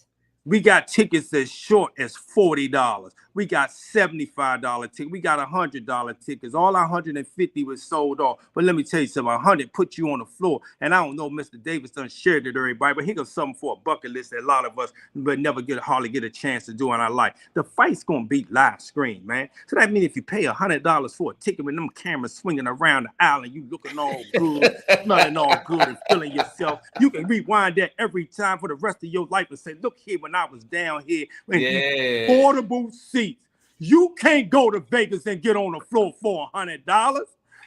We got tickets as short as $40. We got $75 tickets. We got $100 tickets. All our 150 was sold off. But let me tell you something. 100 put you on the floor. And I don't know, Mr. Davis done shared it to everybody, but he got something for a bucket list that a lot of us but hardly get a chance to do in our life. The fight's gonna be live screen, man. So that means if you pay $100 for a ticket with them cameras swinging around the aisle and you looking all good, smelling all good and feeling yourself, you can rewind that every time for the rest of your life and say, look here, when I was down here in portable seats. You can't go to Vegas and get on the floor for $100.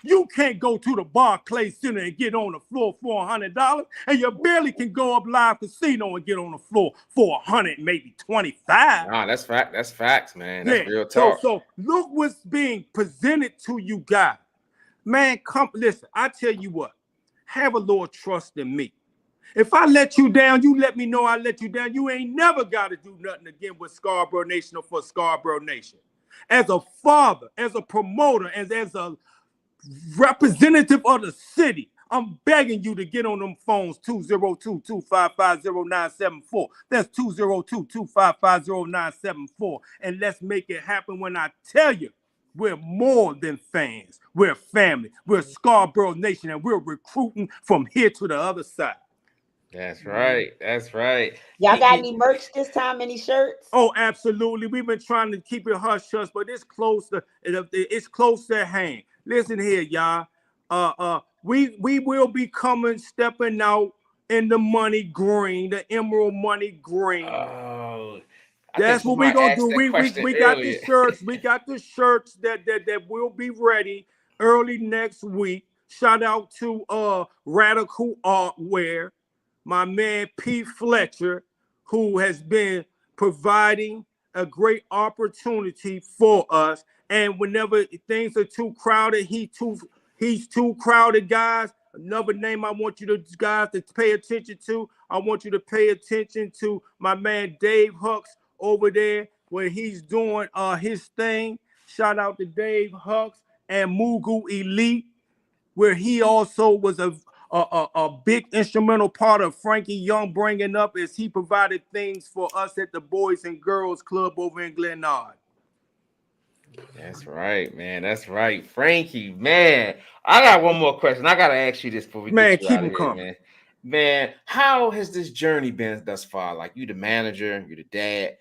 You can't go to the Barclays Center and get on the floor for $100, and you barely can go up Live Casino and get on the floor for $100, maybe $25. Nah, that's fact. That's facts, man. That's real talk. So look what's being presented to you guys, man. Come listen. I tell you what, have a little trust in me. If I let you down, you let me know I let you down. You ain't never got to do nothing again with Scarboro Nation or for Scarboro Nation. As a father, as a promoter, as a representative of the city, I'm begging you to get on them phones, 202-255-0974. That's 202-255-0974. And let's make it happen when I tell you. We're more than fans. We're family. We're Scarboro Nation, and we're recruiting from here to the other side. That's right. That's right. Y'all got any merch this time? Any shirts? Oh, absolutely. We've been trying to keep it hush hush, but it's close to at hand. Listen here, y'all. We will be stepping out in the money green, the emerald money green. Oh, that's what we're gonna do. We got the shirts. We got the shirts that will be ready early next week. Shout out to Radical Artwear. My man P. Fletcher, who has been providing a great opportunity for us. And whenever things are too crowded, he's too crowded, guys. Another name I want you guys to pay attention to. I want you to pay attention to my man Dave Hucks over there where he's doing his thing. Shout out to Dave Hucks and Mugu Elite, where he also was a big instrumental part of Frankie Young bringing up as he provided things for us at the Boys and Girls Club over in Glenard. That's right, man. That's right. Frankie, man. I got one more question. I got to ask you this before we get you keep out of him here, coming. man. Man, how has this journey been thus far? Like, you the manager, you the dad.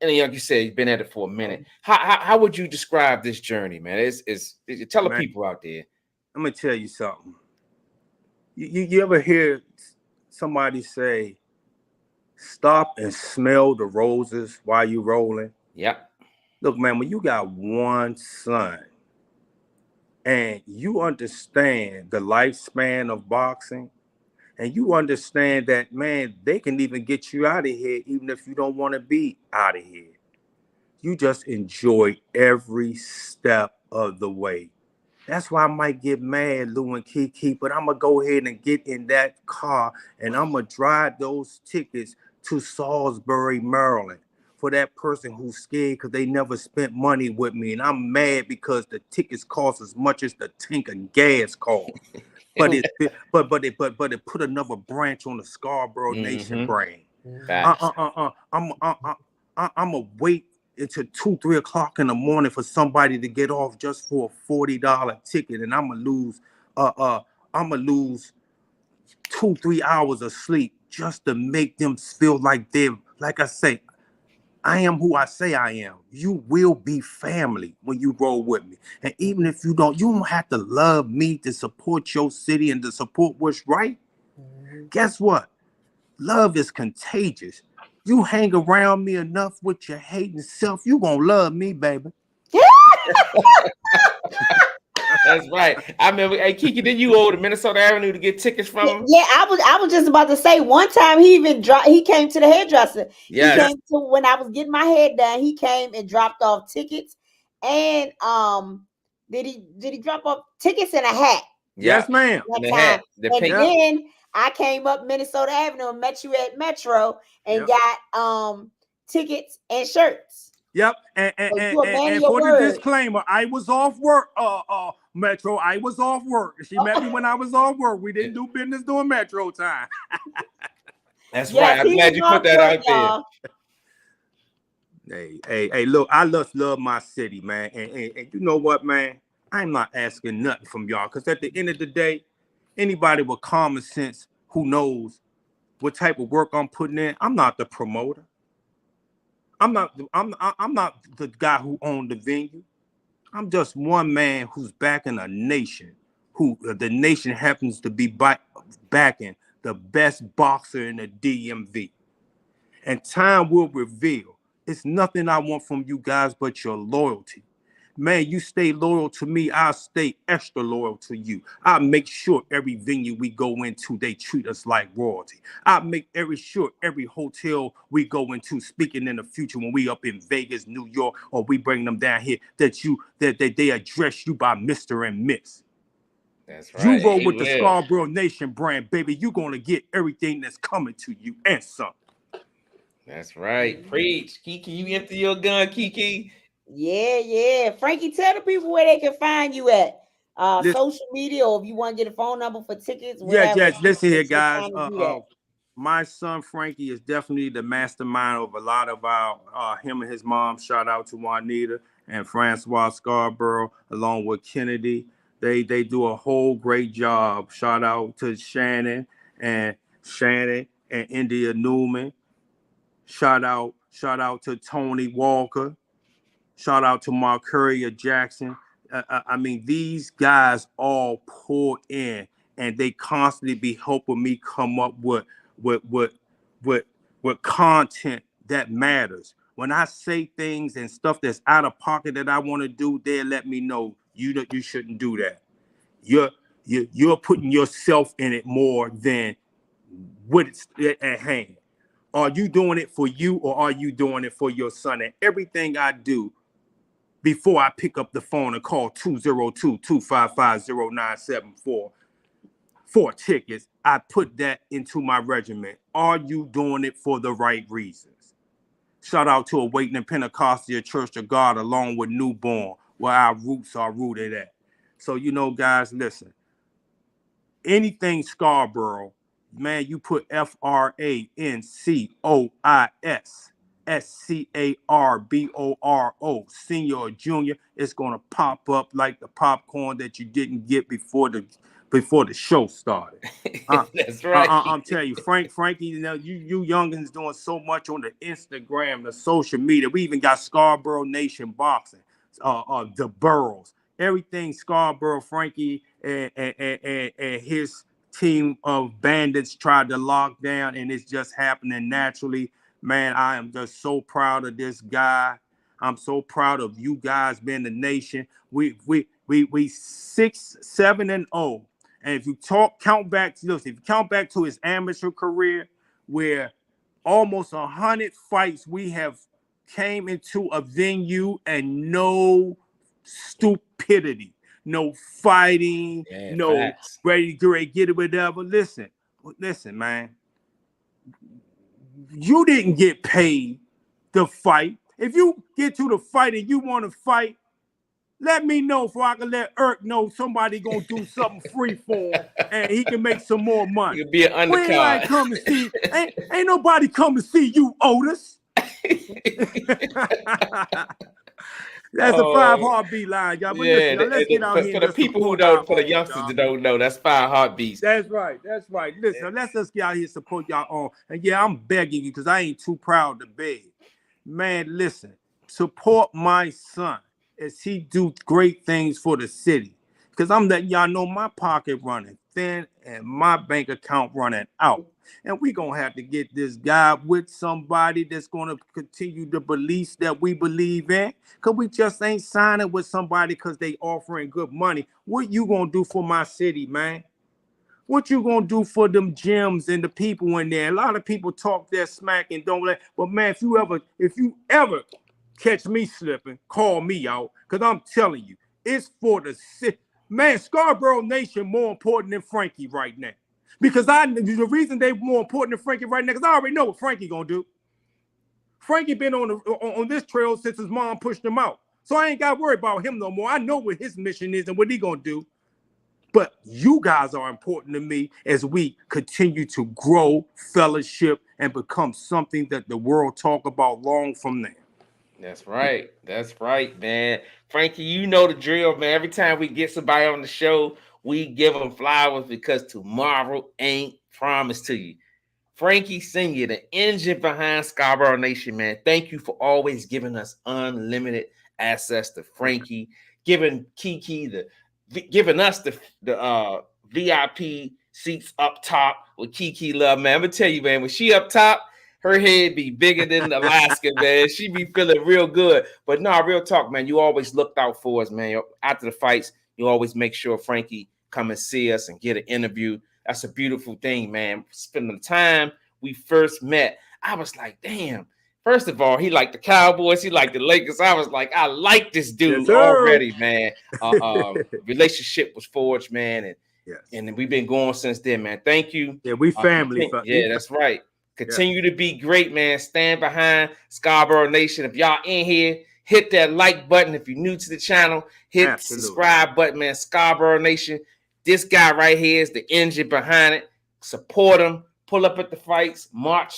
And like you said, you've been at it for a minute. How would you describe this journey, man? It's tell the people out there. I'm gonna tell you something. You ever hear somebody say, "Stop and smell the roses while you rolling"? Yep. Look, man, when you got one son and you understand the lifespan of boxing, and you understand that, man, they can even get you out of here even if you don't want to be out of here. You just enjoy every step of the way. That's why I might get mad, Lou and Kiki, but I'm going to go ahead and get in that car and I'm going to drive those tickets to Salisbury, Maryland for that person who's scared because they never spent money with me. And I'm mad because the tickets cost as much as the tank of gas cost. But it put another branch on the Scarboro Nation brand. I'm a wait until 2-3 o'clock in the morning for somebody to get off just for a $40 ticket, and I'm gonna lose 2-3 hours of sleep just to make them feel like they're, like I say, I am who I say I am. You will be family when you roll with me. And even if you don't have to love me to support your city and to support what's right. Guess what? Love is contagious. You hang around me enough with your hating self, you gonna love me, baby. That's right. I remember, hey Kiki, did you go to Minnesota Avenue to get tickets from him? Yeah, I was just about to say, one time he came to the hairdresser. Yes. He came to, when I was getting my hair done, he came and dropped off tickets. And did he drop off tickets and a hat? Yes, ma'am. The hat. Then I came up Minnesota Avenue and met you at Metro and got tickets and shirts. Yep, and for the disclaimer, I was off work, Metro. I was off work. She met me when I was off work. We didn't do business during Metro time. That's right. I'm glad you put that out there. Hey, look, I just love my city, man. And you know what, man? I'm not asking nothing from y'all, because at the end of the day, anybody with common sense who knows what type of work I'm putting in, I'm not the promoter. I'm not the guy who owned the venue. I'm just one man who's backing a nation, who the nation happens to be backing the best boxer in the DMV. And time will reveal. It's nothing I want from you guys but your loyalty. Man, you stay loyal to me, I'll stay extra loyal to you. I'll make sure every venue we go into, they treat us like royalty. I'll make sure every hotel we go into, speaking in the future when we up in Vegas, New York, or we bring them down here, that they address you by Mr. and Miss. That's right. You roll with the Scarboro Nation brand, baby. You're going to get everything that's coming to you and some. That's right. Preach. Kiki, you empty your gun, Kiki. Yeah. Frankie, tell the people where they can find you at. Social media, or if you want to get a phone number for tickets. Yeah. Listen here, guys. My son Frankie is definitely the mastermind of a lot of our him and his mom. Shout out to Juanita and Francois Scarborough, along with Kennedy. They do a whole great job. Shout out to Shannon and India Newman. Shout out to Tony Walker. Shout out to Mark Courier Jackson. I mean, these guys all pour in, and they constantly be helping me come up with content that matters. When I say things and stuff that's out of pocket that I want to do, they let me know you shouldn't do that. You're putting yourself in it more than what it's at hand. Are you doing it for you or are you doing it for your son? And everything I do before I pick up the phone and call 202-255-0974 for tickets, I put that into my regimen. Are you doing it for the right reasons? Shout out to Awakening Pentecostal Church of God along with Newborn, where our roots are rooted at. So, guys, listen. Anything Scarborough, man, you put Francois Scarboro Senior or Junior, it's gonna pop up like the popcorn that you didn't get before the show started. That's right. I'm telling you, Frankie, you youngins doing so much on the Instagram, the social media. We even got Scarboro Nation Boxing, the Burrows, everything Scarborough. Frankie and his team of bandits tried to lock down, and it's just happening naturally. Man, I am just so proud of this guy. I'm so proud of you guys being the nation. We 6-7-0. And if you count back to his amateur career, where almost 100 fights we have came into a venue and no stupidity, no fighting, no facts. ready to get it, whatever. Listen, man. You didn't get paid to fight. If you get to the fight and you want to fight, let me know so I can let Irk know somebody gonna do something free for him and he can make some more money. You could be an undercard. We ain't come to see. Ain't nobody come to see you, Otis. That's a 5 heartbeat line, y'all. But yeah, listen, let's get out here. For the people who don't, for the youngsters that don't know, that's 5 heartbeats. That's right. Listen, let's just get out here support y'all on. And yeah, I'm begging you because I ain't too proud to beg. Man, listen, support my son as he do great things for the city. Because I'm letting y'all know my pocket running thin and my bank account running out. And we going to have to get this guy with somebody that's going to continue the beliefs that we believe in. Because we just ain't signing with somebody because they offering good money. What you going to do for my city, man? What you going to do for them gyms and the people in there? A lot of people talk their smack and don't let. But, man, if you ever catch me slipping, call me out. Because I'm telling you, it's for the city. Man, Scarboro Nation more important than Frankie right now. Because the reason they more important than Frankie right now, because I already know what Frankie gonna do. Frankie been on this trail since his mom pushed him out. So I ain't got to worry about him no more. I know what his mission is and what he gonna do. But you guys are important to me as we continue to grow, fellowship, and become something that the world talk about long from there. That's right. That's right, man. Frankie, you know the drill, man. Every time we get somebody on the show, we give them flowers because tomorrow ain't promised to you. Frankie Sr., the engine behind Scarboro Nation, man. Thank you for always giving us unlimited access to Frankie, giving us the VIP seats up top with Kiki Love, man. I'm gonna tell you, man, when she up top, her head be bigger than Alaska, man. She be feeling real good. But no, real talk, man. You always looked out for us, man. After the fights, you always make sure Frankie come and see us and get an interview. That's a beautiful thing, man. Spending the time we first met, I was like, damn. First of all, he liked the Cowboys. He liked the Lakers. I was like, I like this dude already, man. Relationship was forged, man. And we've been going since then, man. Thank you. Yeah, we family. Yeah, that's right. Continue to be great, man. Stand behind Scarboro Nation. If y'all in here, hit that like button. If you're new to the channel, hit the subscribe button, man. Scarboro Nation. This guy right here is the engine behind it. Support him. Pull up at the fights. May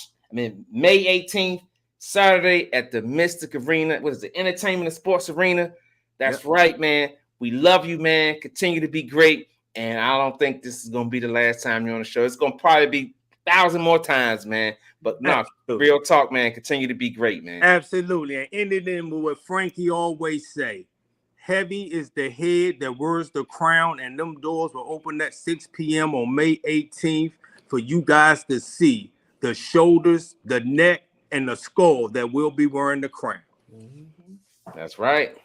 18th, Saturday at the Mystic Arena. What is it? Entertainment and Sports Arena. That's right, man. We love you, man. Continue to be great. And I don't think this is going to be the last time you're on the show. It's going to probably be 1,000 more times, man. But no, real talk, man. Continue to be great, man. Absolutely. And ended in with what Frankie always say. Heavy is the head that wears the crown, and them doors will open at 6 p.m. on May 18th for you guys to see the shoulders, the neck, and the skull that will be wearing the crown. That's right.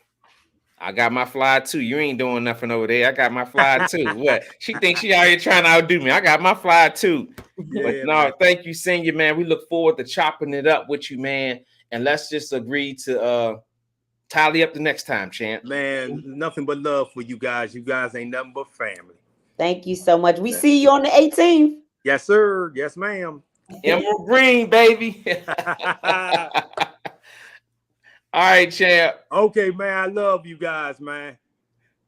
I got my fly too. You ain't doing nothing over there. I got my fly too. What? She thinks she out here trying to outdo me. I got my fly too. Yeah, but no, man. thank you, Senior, man. We look forward to chopping it up with you, man. And let's just agree to tally up the next time, champ. Man, nothing but love for you guys. You guys ain't nothing but family. Thank you so much. We see you on the 18th. Yes, sir. Yes, ma'am. Emerald Green, baby. All right, champ. Okay, man. I love you guys, man.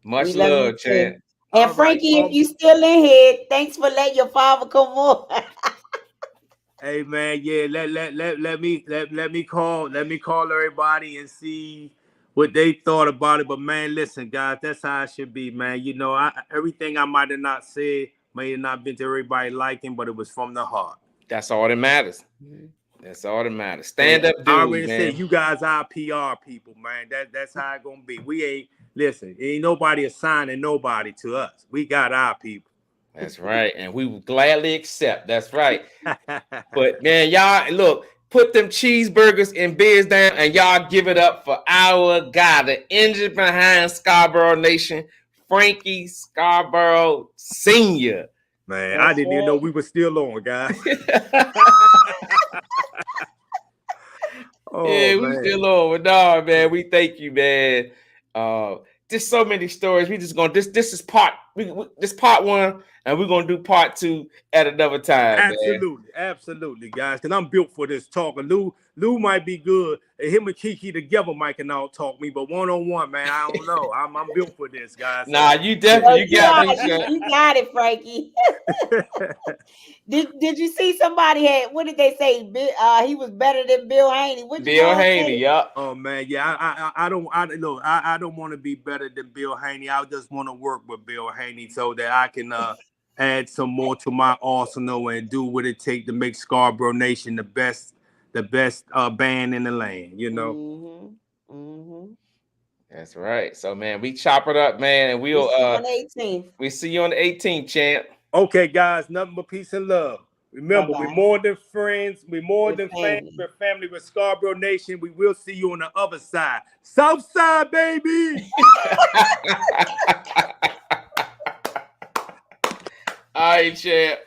Much love, champ. And Frankie, if you still in here, thanks for letting your father come on. Hey, man. Yeah, let me call everybody and see what they thought about it. But man, listen, guys, that's how it should be, man. You know, everything I might have not said may have not been to everybody liking, but it was from the heart. That's all that matters. That's all that matters. Stand up, dude. I already said you guys are PR people, man. That's how it's gonna be. We ain't nobody assigning nobody to us. We got our people. That's right, and we will gladly accept. That's right. But man, y'all look, put them cheeseburgers and beers down, and y'all give it up for our guy, the engine behind Scarboro Nation, Frankie Scarber Sr. Man, that's I didn't even know we were still on, guys. Yeah, we still on. But no, man, we thank you, man. Just so many stories. We just gonna this is part one, and we're gonna do part two at another time. Absolutely, guys. Because I'm built for this talking. Lou might be good. Him and Kiki together might can all talk me, but one-on-one, man, I don't know. I'm built for this, guys. Nah, you definitely you got it, Frankie. Did you see somebody had? What did they say? He was better than Bill Haney. Bill Haney, yeah. Oh man, yeah. I don't want to be better than Bill Haney. I just want to work with Bill Haney so that I can add some more to my arsenal and do what it takes to make Scarboro Nation the best band in the land, you know. That's right. So man, we chop it up, man, and we'll on the 18th. We see you on the 18th, champ. Okay, guys, nothing but peace and love. Remember, we're more than friends, we're more than fans, we're family with Scarboro Nation. We will see you on the other side. South side, baby. All right, champ.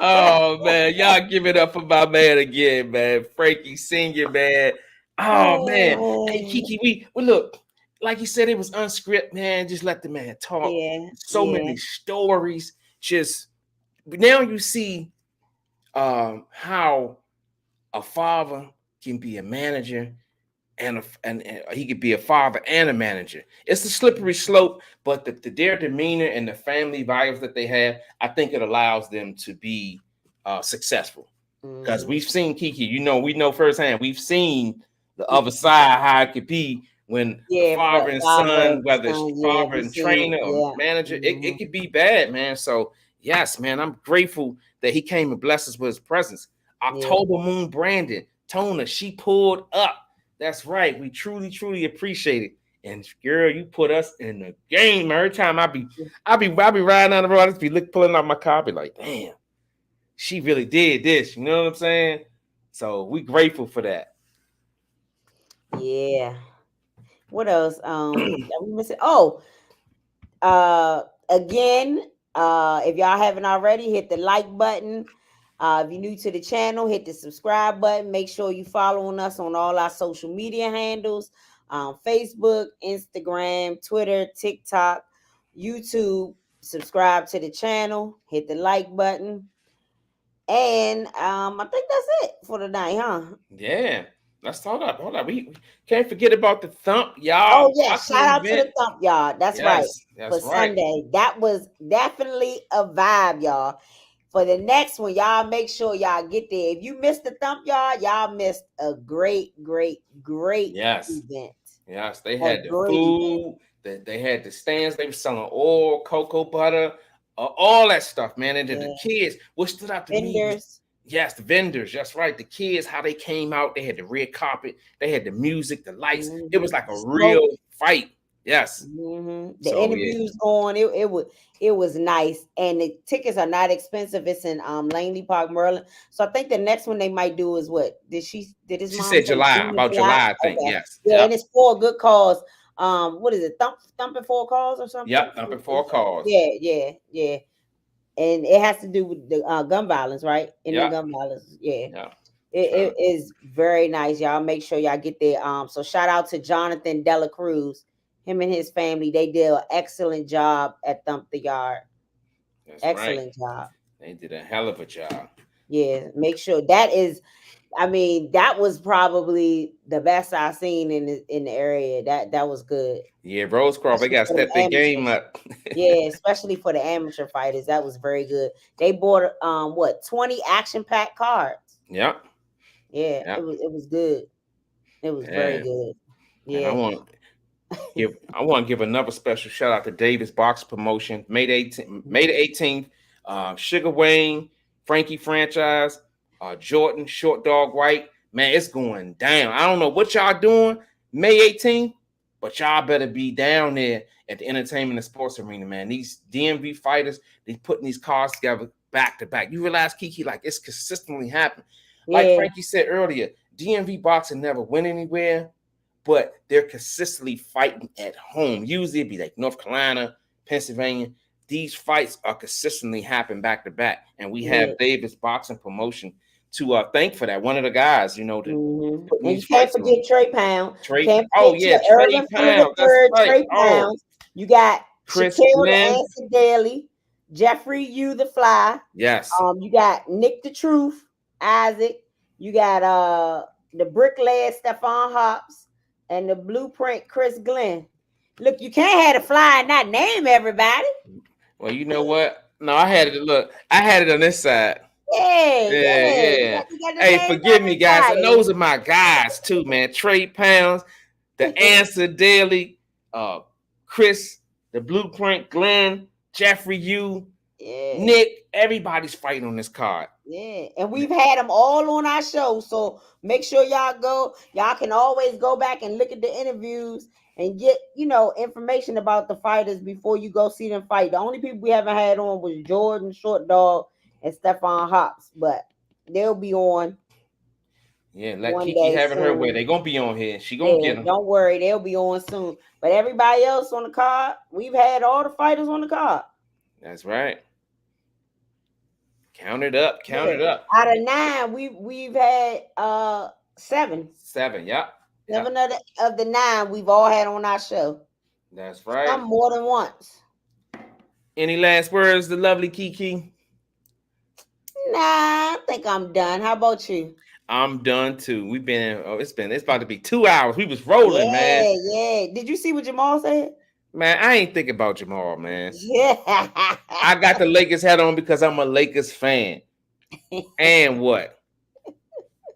Oh man, y'all give it up for my man again, man. Frankie Sr., man. Oh man. Hey Kiki, we look, like you said, it was unscripted, man. Just let the man talk. So many stories. Just now you see how a father can be a manager and he could be a father and a manager. It's a slippery slope, but their demeanor and the family vibes that they have, I think it allows them to be successful. Because we've seen Kiki, we know firsthand. We've seen the other side, how it could be when father and son, whether it's father and trainer or manager, it could be bad, man. So yes, man, I'm grateful that he came and blessed us with his presence. October Moon Brandon, Tona, she pulled up. That's right. We truly, truly appreciate it. And girl, you put us in the game. Every time I be riding down the road, I just be pulling out my copy like, damn, she really did this. You know what I'm saying? So we grateful for that. Yeah. What else? Again, if y'all haven't already, hit the like button. If you're new to the channel, hit the subscribe button. Make sure you following us on all our social media handles, Facebook, Instagram, Twitter, TikTok, YouTube. Subscribe to the channel, hit the like button. And I think that's it for tonight, huh? Yeah. Let's talk about. Hold on. We can't forget about the thump, y'all. Oh yeah, shout out to the thump, y'all. That's right. That's for Sunday. That was definitely a vibe, y'all. For the next one, y'all make sure y'all get there. If you missed the thump, y'all missed a great event. Yes, they had the food, they had the stands, they were selling oil, cocoa butter, all that stuff, man. And then the kids, what stood out to me? Yes, the vendors. That's right. The kids, how they came out, they had the red carpet, they had the music, the lights. It was like a real fight. Yes. The So, interviews going, it was nice, and the tickets are not expensive. It's in Langley Park, Maryland. So I think the next one they might do is what did his She mom said say? July, June or about July, I think. Okay, Yes. yeah, Yep. and it's for a good cause. What is it? Thumping for a cause or something? Yep. Thumping for a cause. Yeah. And it has to do with the gun violence, right? Yep. Gun violence, yeah. Yep. It is very nice, y'all. Make sure y'all get there. So shout out to Jonathan Dela Cruz, him and his family. They did an excellent job at Thump the Yard. That's Excellent right. job. They did a hell of a job. Yeah, make sure that is. I mean, that was probably the best I've seen in the area. That was good. Yeah, Rosecroft, they got to step their game up. Yeah, especially for the amateur fighters, that was very good. They bought 20 action-packed cards. Yep. Yeah, Yep. it was good. It was very good. Yeah. And I want to give another special shout out to Davis Box Promotion, May the 18th. Sugar Wayne, Frankie Franchise, Jordan, Short Dog White. Man, it's going down. I don't know what y'all doing May 18th, but y'all better be down there at the entertainment and sports arena, man. These DMV fighters, they putting these cards together back to back. You realize, Kiki, like it's consistently happening. Yeah. Like Frankie said earlier, DMV boxing never went anywhere, but they're consistently fighting at home. Usually it'd be like North Carolina, Pennsylvania. These fights are consistently happening back to back. And we have Davis Boxing Promotion to thank for that. One of the guys, you know, and you can't forget Trey Pound. Trey Pound. Right. Pounds. You got Chris Shaquille the Daily, Jeffrey You the Fly. Yes. You got Nick the Truth, Isaac. You got the Bricklayer Stephon Hops and the Blueprint Chris Glenn. Look, you can't have the fly and not name everybody. Well, you know what? No, I had it on this side. Yeah. Hey, forgive me, guys. And those are my guys too, man. Trey Pounds, the Answer Daily, Chris, the Blueprint, Glenn, Jeffrey, you, Nick. Everybody's fighting on this card. Yeah, and we've had them all on our show, so make sure y'all go. Y'all can always go back and look at the interviews and get information about the fighters before you go see them fight. The only people we haven't had on was Jordan, Short Dog, and Stephon Hops, but they'll be on. Yeah, let Kiki have it her way. They're gonna be on here. She gonna get them. Don't worry, they'll be on soon. But everybody else on the card, we've had all the fighters on the card. That's right. Count it up. Out of 9, we've had 7. 7, yep. 7 of the 9 we've all had on our show. That's right. Some more than once. Any last words, the lovely Kiki? Nah, I think I'm done. How about you? I'm done too. We've been it's about to be 2 hours. We was rolling, man. Yeah. Did you see what Jamal said? Man, I ain't thinking about Jamal, man. Yeah. I got the Lakers hat on because I'm a Lakers fan. And what?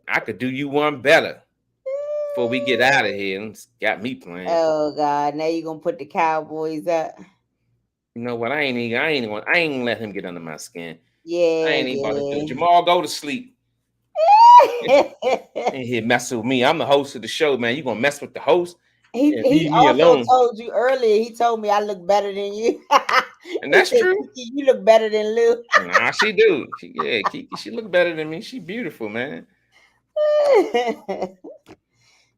I could do you one better before we get out of here. It's got me playing. Oh God! Now you're gonna put the Cowboys up. You know what? I ain't gonna let him get under my skin. Yeah. I ain't even about to do it. Jamal, go to sleep. Ain't here messing with me. I'm the host of the show, man. You gonna mess with the host? He also told you earlier. He told me I look better than you. And that's true. You look better than Lou. Nah, she do. She look better than me. She beautiful, man.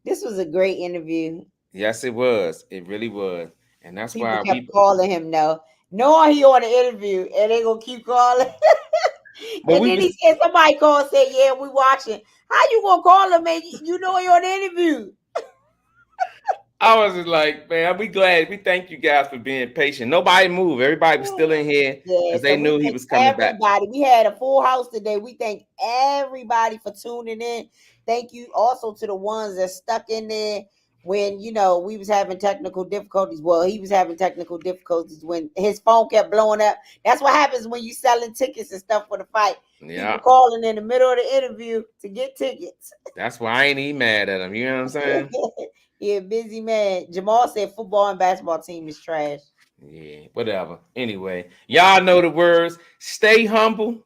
This was a great interview. Yes, it was. It really was. And that's People why kept calling him knowing he on the interview, and they gonna keep calling. And then he said, somebody called and said, yeah, we watching. How you gonna call him, man? You know you're on the interview. I was just like, man, we glad. We thank you guys for being patient. Nobody moved. Everybody was still in here because they knew he was coming back. We had a full house today. We thank everybody for tuning in. Thank you also to the ones that stuck in there when, we was having technical difficulties. Well, he was having technical difficulties when his phone kept blowing up. That's what happens when you selling tickets and stuff for the fight. Yeah. People calling in the middle of the interview to get tickets. That's why I ain't even mad at him. You know what I'm saying? Yeah, busy man. Jamal said football and basketball team is trash. Yeah, whatever. Anyway, y'all know the words. Stay humble,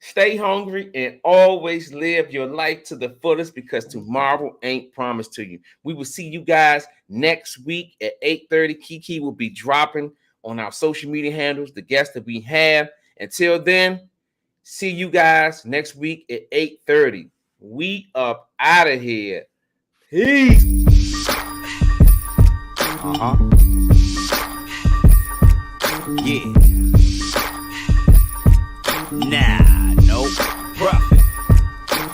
Stay hungry and always live your life to the fullest because tomorrow ain't promised to you. We will see you guys next week at 8:30. Kiki will be dropping on our social media handles the guests that we have. Until then, see you guys next week at 8:30. We up out of here. Peace. Yeah. Nah, no profit.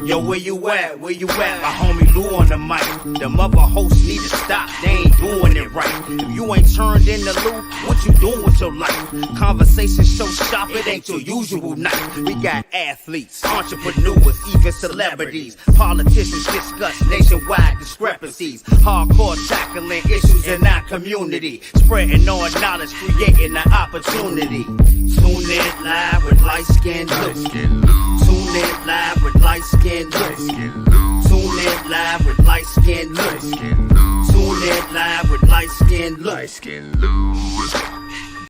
Yo, where you at? Where you at? My homie Lou on the mic. Them other hosts need to stop. They ain't doing it right. If you ain't turned into Lou, what you doing with your life? Conversation so sharp, it ain't your usual night. We got athletes, entrepreneurs, even celebrities. Politicians discuss nationwide discrepancies. Hardcore tackling issues in our community. Spreading our knowledge, creating an opportunity. Tune in live with light-skinned Lou. Tune in live with light-skinned Lou. Tune in live with light-skinned Lou. Tune in live with light-skinned Lou.